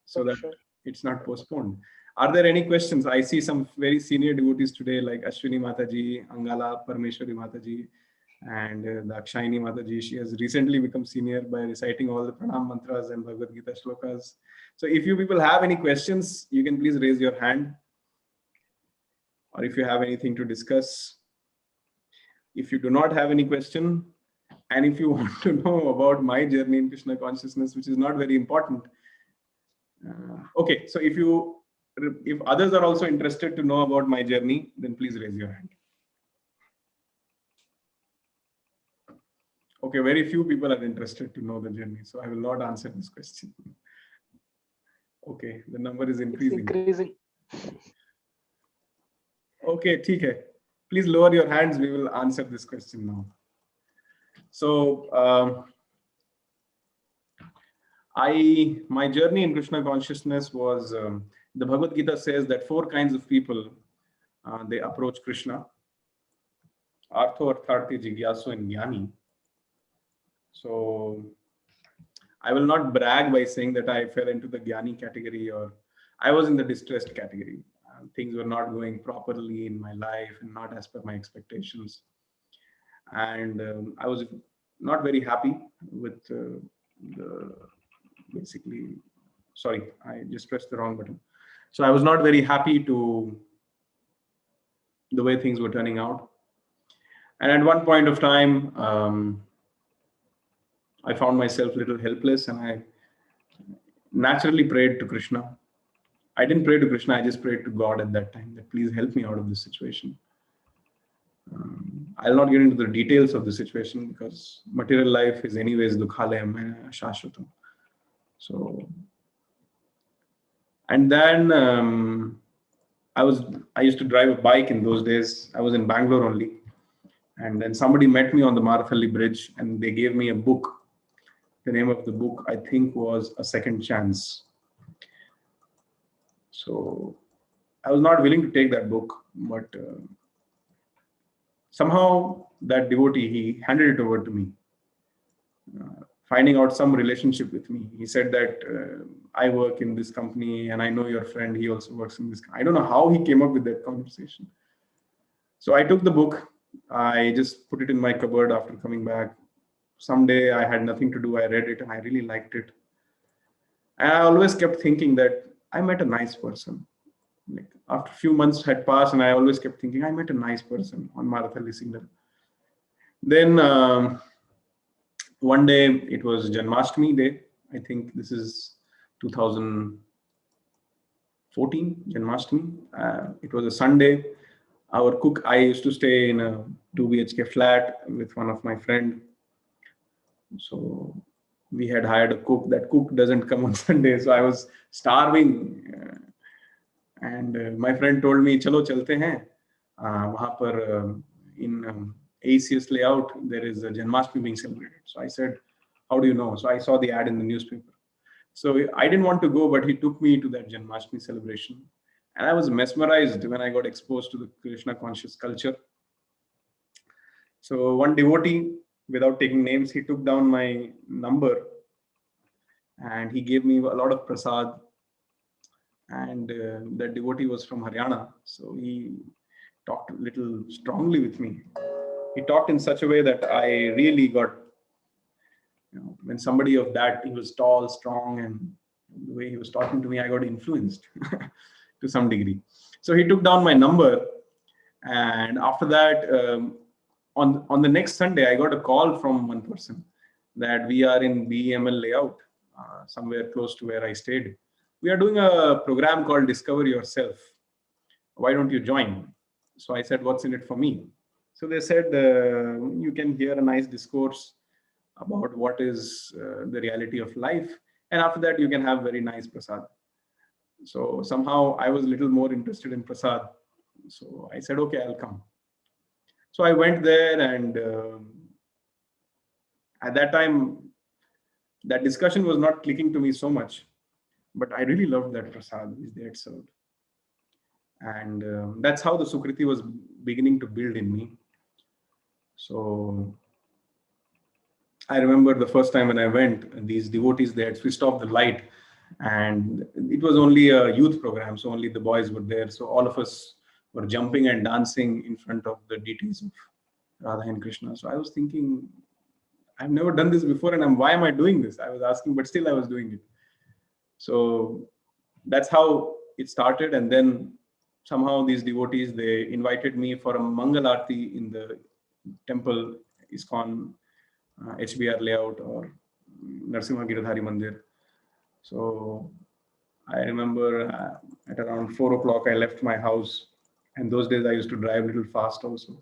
So that it's not postponed. Are there any questions? I see some very senior devotees today, like Ashwini Mataji, Angala Parmeshwari Mataji, and Dakshayani Mataji. She has recently become senior by reciting all the pranam mantras and Bhagavad Gita shlokas. So if you people have any questions, you can please raise your hand. or if you have anything to discuss. If you do not have any question, and if you want to know about my journey in Krishna consciousness, which is not very important. Okay, so if others are also interested to know about my journey, then please raise your hand. Okay, very few people are interested to know the journey, so I will not answer this question. Okay, the number is increasing. It's increasing. Okay, ठीक है. Please lower your hands. We will answer this question now. So, my journey in Krishna consciousness was, the Bhagavad Gita says that 4 kinds of people, they approach Krishna. Artho, Artharthi, Jigyasu, and Jnani. So, I will not brag by saying that I fell into the Jnani category, or I was in the distressed category. Things were not going properly in my life and not as per my expectations. And I was not very happy with basically, sorry, I just pressed the wrong button. So I was not very happy to the way things were turning out. And at one point of time, I found myself a little helpless, and I naturally prayed to Krishna. I didn't pray to Krishna, I just prayed to God at that time that please help me out of this situation. I'll not get into the details of the situation because material life is anyways dukhalayam shashvatam. So, and then I used to drive a bike in those days. I was in Bangalore only. And then somebody met me on the Marathalli bridge and they gave me a book. The name of the book, I think, was A Second Chance. So I was not willing to take that book, but somehow that devotee, he handed it over to me, finding out some relationship with me. He said that I work in this company and I know your friend, he also works in this. I don't know how he came up with that conversation. So I took the book. I just put it in my cupboard after coming back. Someday I had nothing to do. I read it and I really liked it. And I always kept thinking that I met a nice person. Like after a few months had passed and I always kept thinking, I met a nice person on Marathalli signal. Then one day it was Janmashtami day. I think this is 2014, Janmashtami. It was a Sunday. Our cook, I used to stay in a 2 BHK flat with one of my friend. So we had hired a cook. That cook doesn't come on Sunday. So I was starving. And my friend told me, chalo chalte hain. Wahan par in ACS layout, there is a Janmashtami being celebrated. So I said, how do you know? So I saw the ad in the newspaper. So I didn't want to go, but he took me to that Janmashtami celebration. And I was mesmerized when I got exposed to the Krishna conscious culture. So one devotee, without taking names, he took down my number and he gave me a lot of prasad. And that devotee was from Haryana. So he talked a little strongly with me. He talked in such a way that I really got, when somebody of that, he was tall, strong, and the way he was talking to me, I got influenced to some degree. So he took down my number. And after that, on the next Sunday, I got a call from one person that we are in BEML layout, somewhere close to where I stayed. We are doing a program called Discover Yourself. Why don't you join? So I said, what's in it for me? So they said, you can hear a nice discourse about what is the reality of life. And after that, you can have very nice prasad. So somehow I was a little more interested in prasad. So I said, okay, I'll come. So I went there, and at that time, that discussion was not clicking to me so much, but I really loved that prasad which they had served. And that's how the Sukriti was beginning to build in me. So I remember the first time when I went, these devotees, they had switched off the light, and it was only a youth program, so only the boys were there. So all of us were jumping and dancing in front of the deities of Radha and Krishna. So I was thinking, I've never done this before, and why am I doing this? I was asking, but still I was doing it. So that's how it started. And then somehow these devotees, they invited me for a Mangal Aarti in the temple, ISKCON, HBR layout or Narsimha Giridhari Mandir. So I remember at around 4 o'clock, I left my house, and those days I used to drive a little fast also.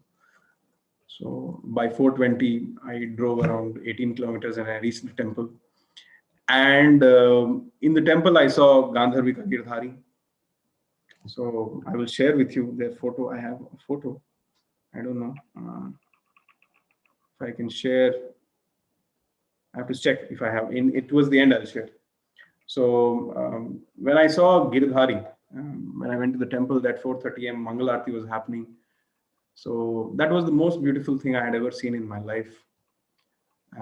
So by 4:20, I drove around 18 kilometers and I reached the temple. And in the temple, I saw Gandharvika Girdhari. So I will share with you their photo. I have a photo. I don't know if I can share. I have to check if I have. It was the end, I'll share. So when I saw Girdhari, when I went to the temple, that 4:30 a.m. Mangal Aarti was happening. So that was the most beautiful thing I had ever seen in my life.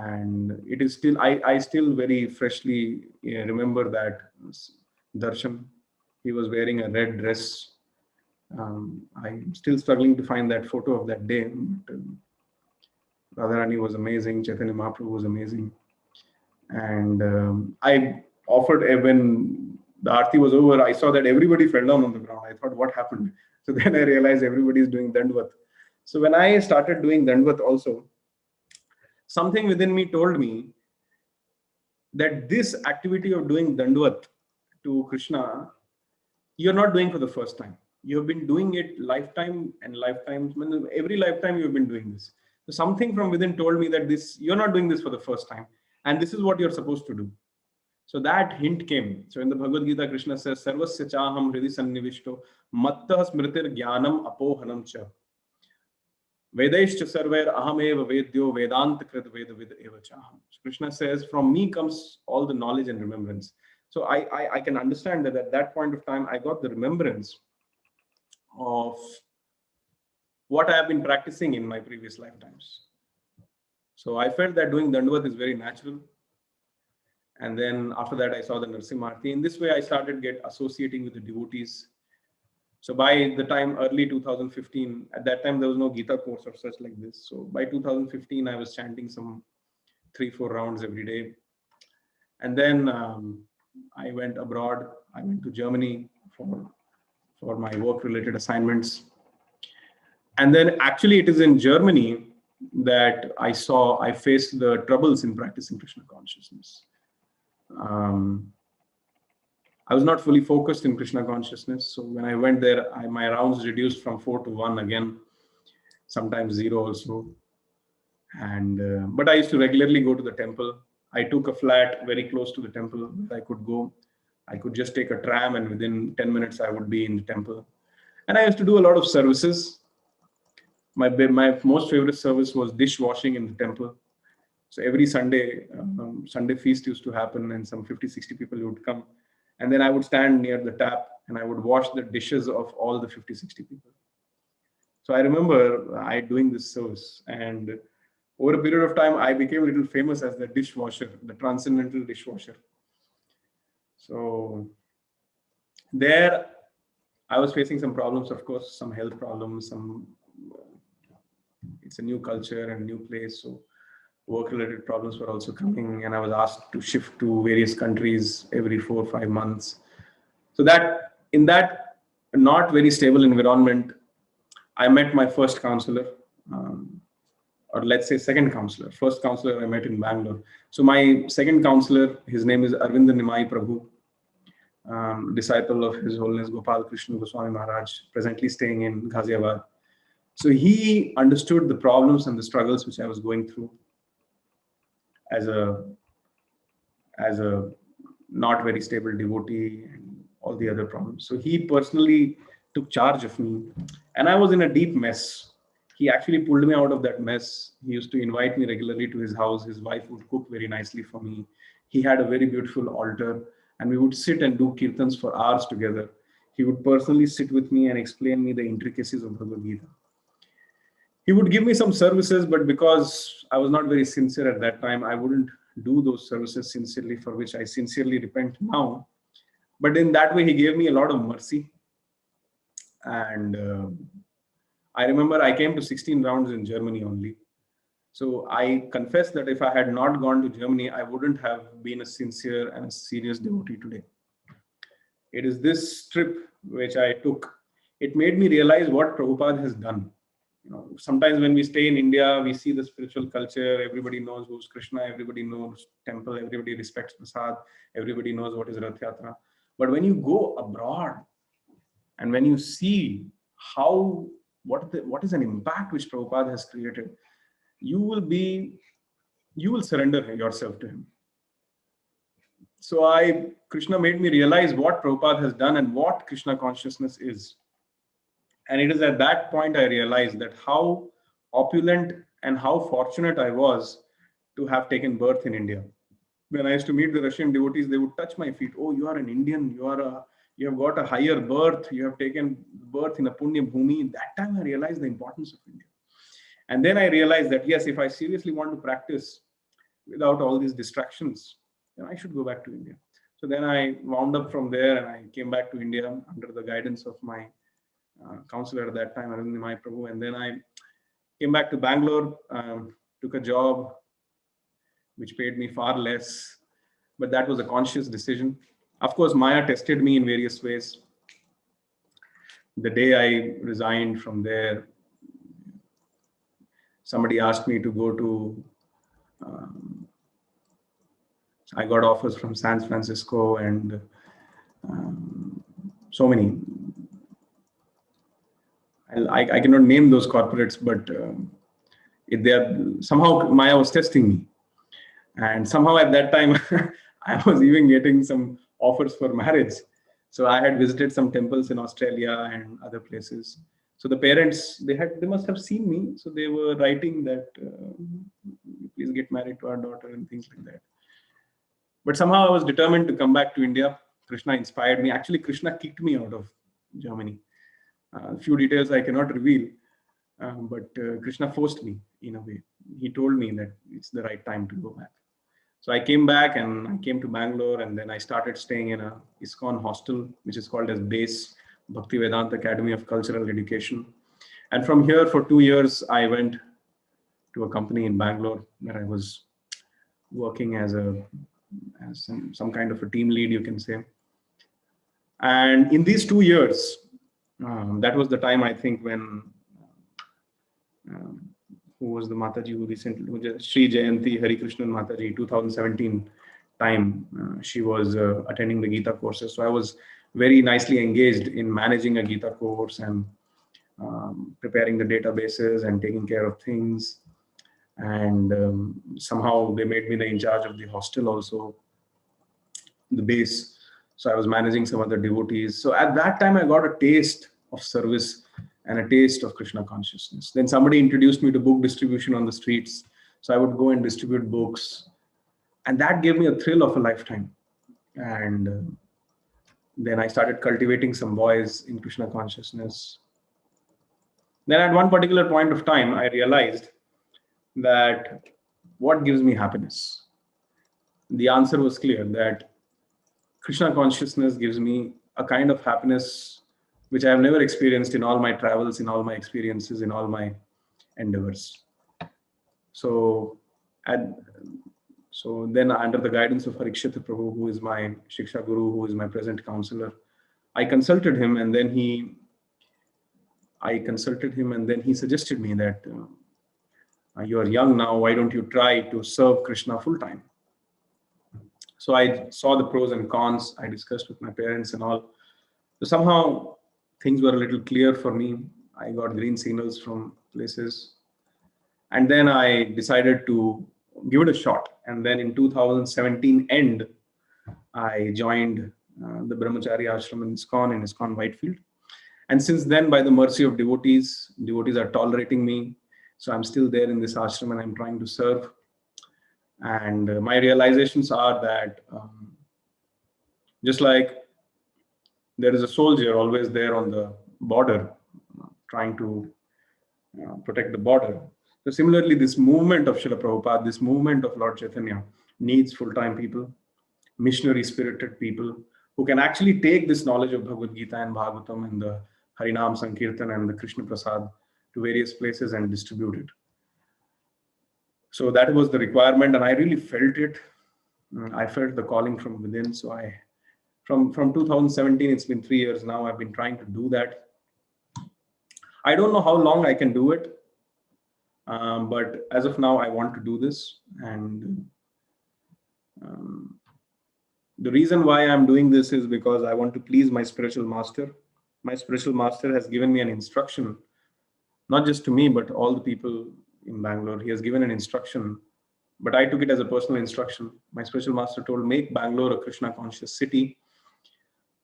And it is still, I still very freshly remember that darshan. He was wearing a red dress. I'm still struggling to find that photo of that day. But, Radharani was amazing. Chaitanya Mahaprabhu was amazing. And I offered, when the Aarti was over, I saw that everybody fell down on the ground. I thought, what happened? So then I realized everybody is doing Dandvat. So when I started doing Dandvat also, something within me told me that this activity of doing Dandvat to Krishna, you're not doing for the first time. You have been doing it lifetime and lifetimes. Every lifetime you have been doing this. So something from within told me that you're not doing this for the first time. And this is what you're supposed to do. So that hint came. So in the Bhagavad Gita, Krishna says, Sarvasya chaham hridi sannivishto mattah smritir jnanam apohanam cha. Vedaishcha sarvair ahameva vedyo vedanta krit vedavid eva chaham. So Krishna says, from me comes all the knowledge and remembrance. So I can understand that at that point of time, I got the remembrance of what I have been practicing in my previous lifetimes. So I felt that doing Dandvat is very natural. And then after that, I saw the Narsimha Aarti. In this way, I started associating with the devotees. So by the time early 2015, at that time, there was no Gita course or such like this. So by 2015, I was chanting some 3-4 rounds every day. And then I went abroad. I went to Germany for my work-related assignments. And then actually it is in Germany that I faced the troubles in practicing Krishna consciousness. I was not fully focused in Krishna consciousness. So when I went there, my rounds reduced from 4 to 1 again, sometimes 0 also. And but I used to regularly go to the temple. I took a flat very close to the temple where I could go. I could just take a tram and within 10 minutes I would be in the temple. And I used to do a lot of services. My most favorite service was dishwashing in the temple. So every Sunday, Sunday feast used to happen and some 50-60 people would come. And then I would stand near the tap and I would wash the dishes of all the 50-60 people. So I remember I doing this service, and over a period of time, I became a little famous as the dishwasher, the transcendental dishwasher. So there I was facing some problems, of course, some health problems, it's a new culture and new place. So work-related problems were also coming, and I was asked to shift to various countries every 4 or 5 months. So that in that not very stable environment, I met my first counselor, or let's say second counselor. First counselor I met in Bangalore. So my second counselor, his name is Arvind Nimai Prabhu, disciple of His Holiness Gopal Krishna Goswami Maharaj, presently staying in Ghaziabad. So he understood the problems and the struggles which I was going through as a not very stable devotee and all the other problems. So he personally took charge of me, and I was in a deep mess. He actually pulled me out of that mess. He used to invite me regularly to his house. His wife would cook very nicely for me. He had a very beautiful altar, and we would sit and do kirtans for hours together. He would personally sit with me and explain me the intricacies of Bhagavad Gita. He would give me some services, but because I was not very sincere at that time, I wouldn't do those services sincerely, for which I sincerely repent now. But in that way, he gave me a lot of mercy. And I remember I came to 16 rounds in Germany only. So I confess that if I had not gone to Germany, I wouldn't have been a sincere and a serious devotee today. It is this trip which I took it made me realize what Prabhupada has done. Sometimes when we stay in India, we see the spiritual culture. Everybody knows who's Krishna. Everybody knows temple. Everybody respects Prasad. Everybody knows what is Rath Yatra. But when you go abroad and when you see what is an impact which Prabhupada has created, you will surrender yourself to him. So Krishna made me realize what Prabhupada has done and what Krishna consciousness is. And it is at that point I realized that how opulent and how fortunate I was to have taken birth in India. When I used to meet the Russian devotees, they would touch my feet. Oh, you are an Indian. You have got a higher birth. You have taken birth in a Punya Bhumi. That time I realized the importance of India. And then I realized that, yes, if I seriously want to practice without all these distractions, then I should go back to India. So then I wound up from there and I came back to India under the guidance of my counselor at that time, Arjunasakha Prabhu. And then I came back to Bangalore, took a job which paid me far less, but that was a conscious decision. Of course, Maya tested me in various ways. The day I resigned from there, somebody asked me to go to, I got offers from San Francisco and so many. I cannot name those corporates, but somehow Maya was testing me. And somehow at that time, I was even getting some offers for marriage. So I had visited some temples in Australia and other places. So the parents, they must have seen me. So they were writing that, please get married to our daughter and things like that. But somehow I was determined to come back to India. Krishna inspired me. Actually, Krishna kicked me out of Germany. A few details I cannot reveal, but Krishna forced me in a way. He told me that it's the right time to go back. So I came back and I came to Bangalore, and then I started staying in a ISKCON hostel, which is called as BASE, Bhaktivedanta Academy of Cultural Education. And from here for 2 years, I went to a company in Bangalore where I was working as some kind of a team lead, you can say. And in these 2 years, that was the time, I think, when who was the Mataji who recently, Sri Jayanti Hari Krishnan Mataji, 2017 time, she was attending the Gita courses. So I was very nicely engaged in managing a Gita course and preparing the databases and taking care of things. And somehow they made me the in charge of the hostel also, the base. So I was managing some other devotees. So at that time, I got a taste of service and a taste of Krishna consciousness. Then somebody introduced me to book distribution on the streets. So I would go and distribute books. And that gave me a thrill of a lifetime. And then I started cultivating some boys in Krishna consciousness. Then at one particular point of time, I realized that what gives me happiness? The answer was clear, that Krishna consciousness gives me a kind of happiness which I have never experienced in all my travels, in all my experiences, in all my endeavors. So then under the guidance of Acyuta Prabhu, who is my Shiksha Guru, who is my present counselor, I consulted him, and then he suggested me that you are young now, why don't you try to serve Krishna full time? So I saw the pros and cons. I discussed with my parents and all. So somehow things were a little clear for me. I got green signals from places. And then I decided to give it a shot. And then in 2017 end, I joined the Brahmachari Ashram in ISKCON Whitefield. And since then, by the mercy of devotees are tolerating me. So I'm still there in this ashram and I'm trying to serve. And my realizations are that just like there is a soldier always there on the border trying to protect the border. So similarly, this movement of Srila Prabhupada, this movement of Lord Chaitanya needs full-time people, missionary-spirited people who can actually take this knowledge of Bhagavad Gita and Bhagavatam and the Harinam Sankirtan and the Krishna Prasad to various places and distribute it. So that was the requirement, and I really felt it. I felt the calling from within. So from 2017, it's been 3 years now, I've been trying to do that. I don't know how long I can do it, but as of now, I want to do this. And the reason why I'm doing this is because I want to please my spiritual master. My spiritual master has given me an instruction, not just to me, but all the people in Bangalore. He has given an instruction, but I took it as a personal instruction. My spiritual master told, make Bangalore a Krishna conscious city.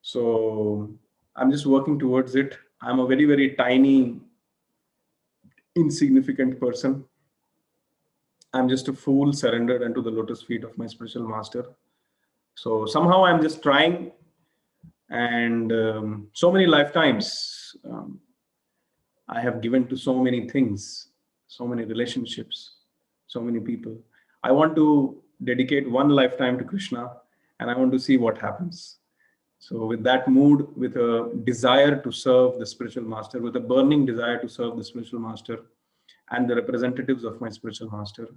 So I'm just working towards it. I'm a very, very tiny, insignificant person. I'm just a fool surrendered unto the lotus feet of my spiritual master. So somehow I'm just trying, and so many lifetimes I have given to so many things, so many relationships, so many people. I want to dedicate one lifetime to Krishna, and I want to see what happens. So with that mood, with a desire to serve the spiritual master, with a burning desire to serve the spiritual master and the representatives of my spiritual master,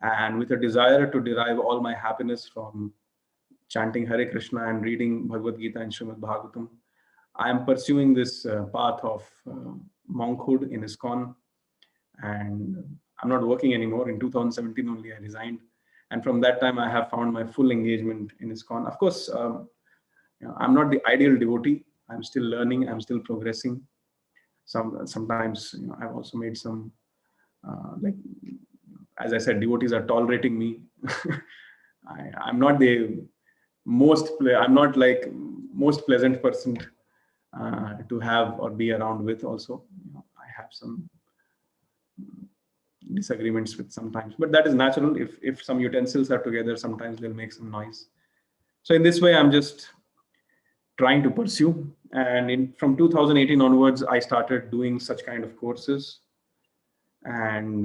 and with a desire to derive all my happiness from chanting Hare Krishna and reading Bhagavad Gita and Srimad Bhagavatam, I am pursuing this path of monkhood in ISKCON, and I'm not working anymore. In 2017 only I resigned, and from that time I have found my full engagement in ISKCON. Of course, I'm not the ideal devotee. I'm still learning. I'm still progressing. Sometimes I've also made some like, as I said, devotees are tolerating me. I'm not the I'm not like most pleasant person to have or be around with. Also, I have some disagreements with sometimes, but that is natural. If some utensils are together, sometimes they'll make some noise. So in this way, I'm just trying to pursue. And from 2018 onwards, I started doing such kind of courses. And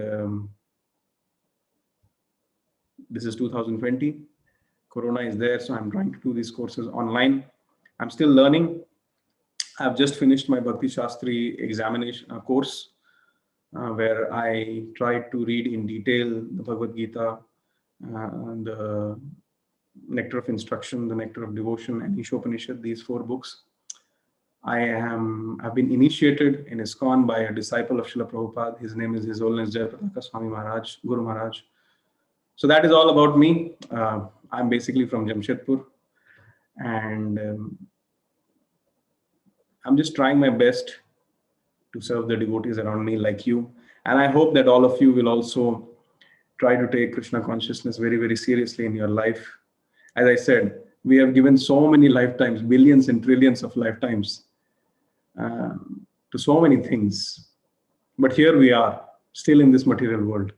this is 2020. Corona is there, so I'm trying to do these courses online. I'm still learning. I've just finished my Bhakti Shastri examination course, where I tried to read in detail the Bhagavad Gita, the Nectar of Instruction, the Nectar of Devotion, and Ishopanishad, these 4 books. I've been initiated in ISKCON by a disciple of Srila Prabhupada. His name is His Holiness Jayapataka Swami Maharaj, Guru Maharaj. So that is all about me. I'm basically from Jamshedpur, and I'm just trying my best to serve the devotees around me like you. And I hope that all of you will also try to take Krishna consciousness very, very seriously in your life. As I said, we have given so many lifetimes, billions and trillions of lifetimes to so many things. But here we are, still in this material world.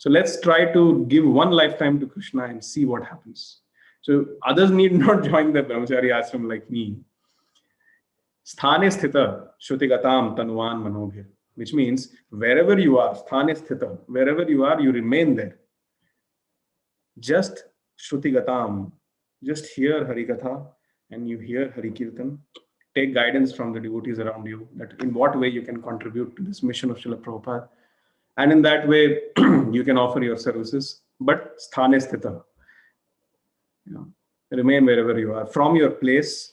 So let's try to give one lifetime to Krishna and see what happens. So others need not join the brahmachari ashram like me. Sthane sthita shutigatam tanuvan manobhir, which means wherever you are, sthane sthita, wherever you are, you remain there. Just shutigatam, just hear Harikatha and you hear Harikirtan. Take guidance from the devotees around you, that in what way you can contribute to this mission of Srila Prabhupada. And in that way, you can offer your services. But sthane sthita, remain wherever you are. From your place,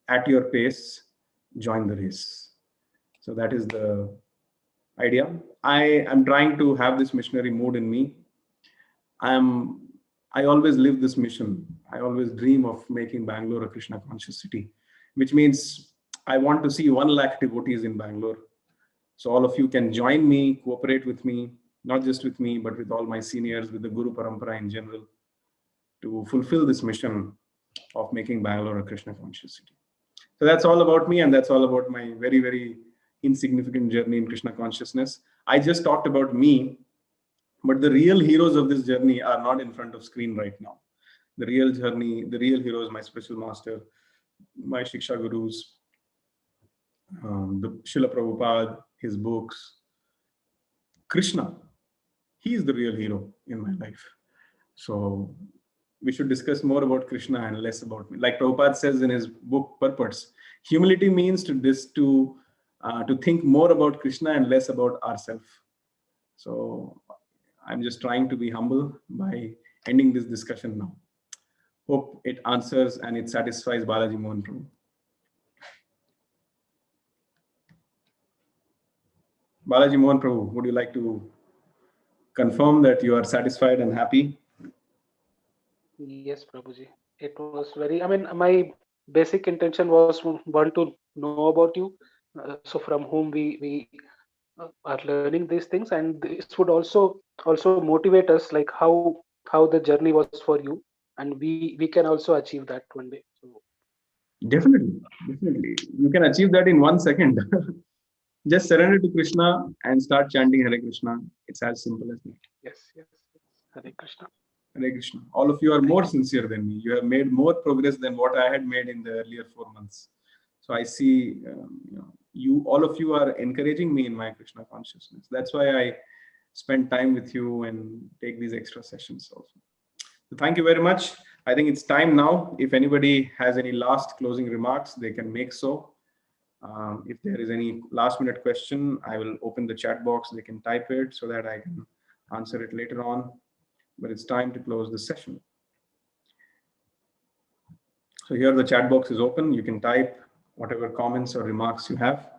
at your pace, join the race. So that is the idea. I am trying to have this missionary mood in me. I always live this mission. I always dream of making Bangalore a Krishna conscious city, which means I want to see 1 lakh devotees in Bangalore. So all of you can join me, cooperate with me, not just with me, but with all my seniors, with the Guru Parampara in general, to fulfill this mission of making Bangalore a Krishna conscious city. So that's all about me, and that's all about my very, very insignificant journey in Krishna consciousness. I just talked about me, but the real heroes of this journey are not in front of screen right now. The real journey, the real heroes, my spiritual master, my Shiksha Gurus, the Srila Prabhupada, his books. Krishna, he is the real hero in my life. So we should discuss more about Krishna and less about me. Like Prabhupada says in his book Purports, humility means to think more about Krishna and less about ourselves. So I'm just trying to be humble by ending this discussion now. Hope it answers and it satisfies Balaji Mohan Prabhu. Balaji Mohan Prabhu, would you like to confirm that you are satisfied and happy? Yes, Prabhuji. It was very, I mean, my basic intention was want to know about you. So from whom we are learning these things, and this would also motivate us, like how the journey was for you, and we can also achieve that one day. So Definitely, definitely. You can achieve that in 1 second. Just surrender to Krishna and start chanting Hare Krishna. It's as simple as that. yes. Hare Krishna. Hare Krishna. All of you are more sincere than me. You have made more progress than what I had made in the earlier 4 months. So I see, all of you are encouraging me in my Krishna consciousness. That's why I spend time with you and take these extra sessions also. So thank you very much. I think it's time now. If anybody has any last closing remarks, they can make so. If there is any last minute question, I will open the chat box. They can type it so that I can answer it later on. But it's time to close the session. So here the chat box is open. You can type whatever comments or remarks you have.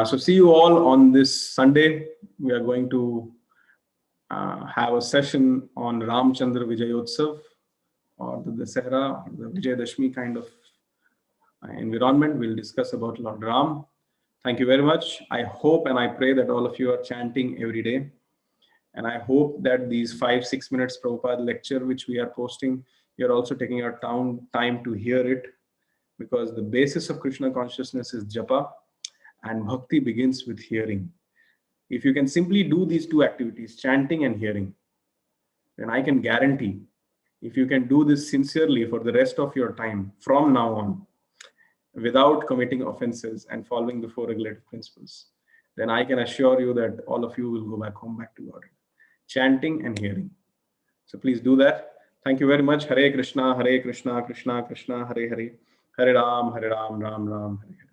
So see you all on this Sunday. We are going to have a session on Ramchandra Vijayotsav, or the Dasara, or the Vijayadashmi kind of environment. We'll discuss about Lord Ram. Thank you very much. I hope and I pray that all of you are chanting every day. And I hope that these 5-6 minutes Prabhupada lecture, which we are posting, you're also taking your time to hear it, because the basis of Krishna consciousness is japa, and bhakti begins with hearing. If you can simply do these two activities, chanting and hearing, then I can guarantee, if you can do this sincerely for the rest of your time from now on, without committing offenses and following the 4 regulative principles, then I can assure you that all of you will go back home, back to God. Chanting and hearing. So please do that. Thank you very much. Hare Krishna, Krishna Krishna, Hare Hare, Hare Ram, Ram Ram, Hare Hare.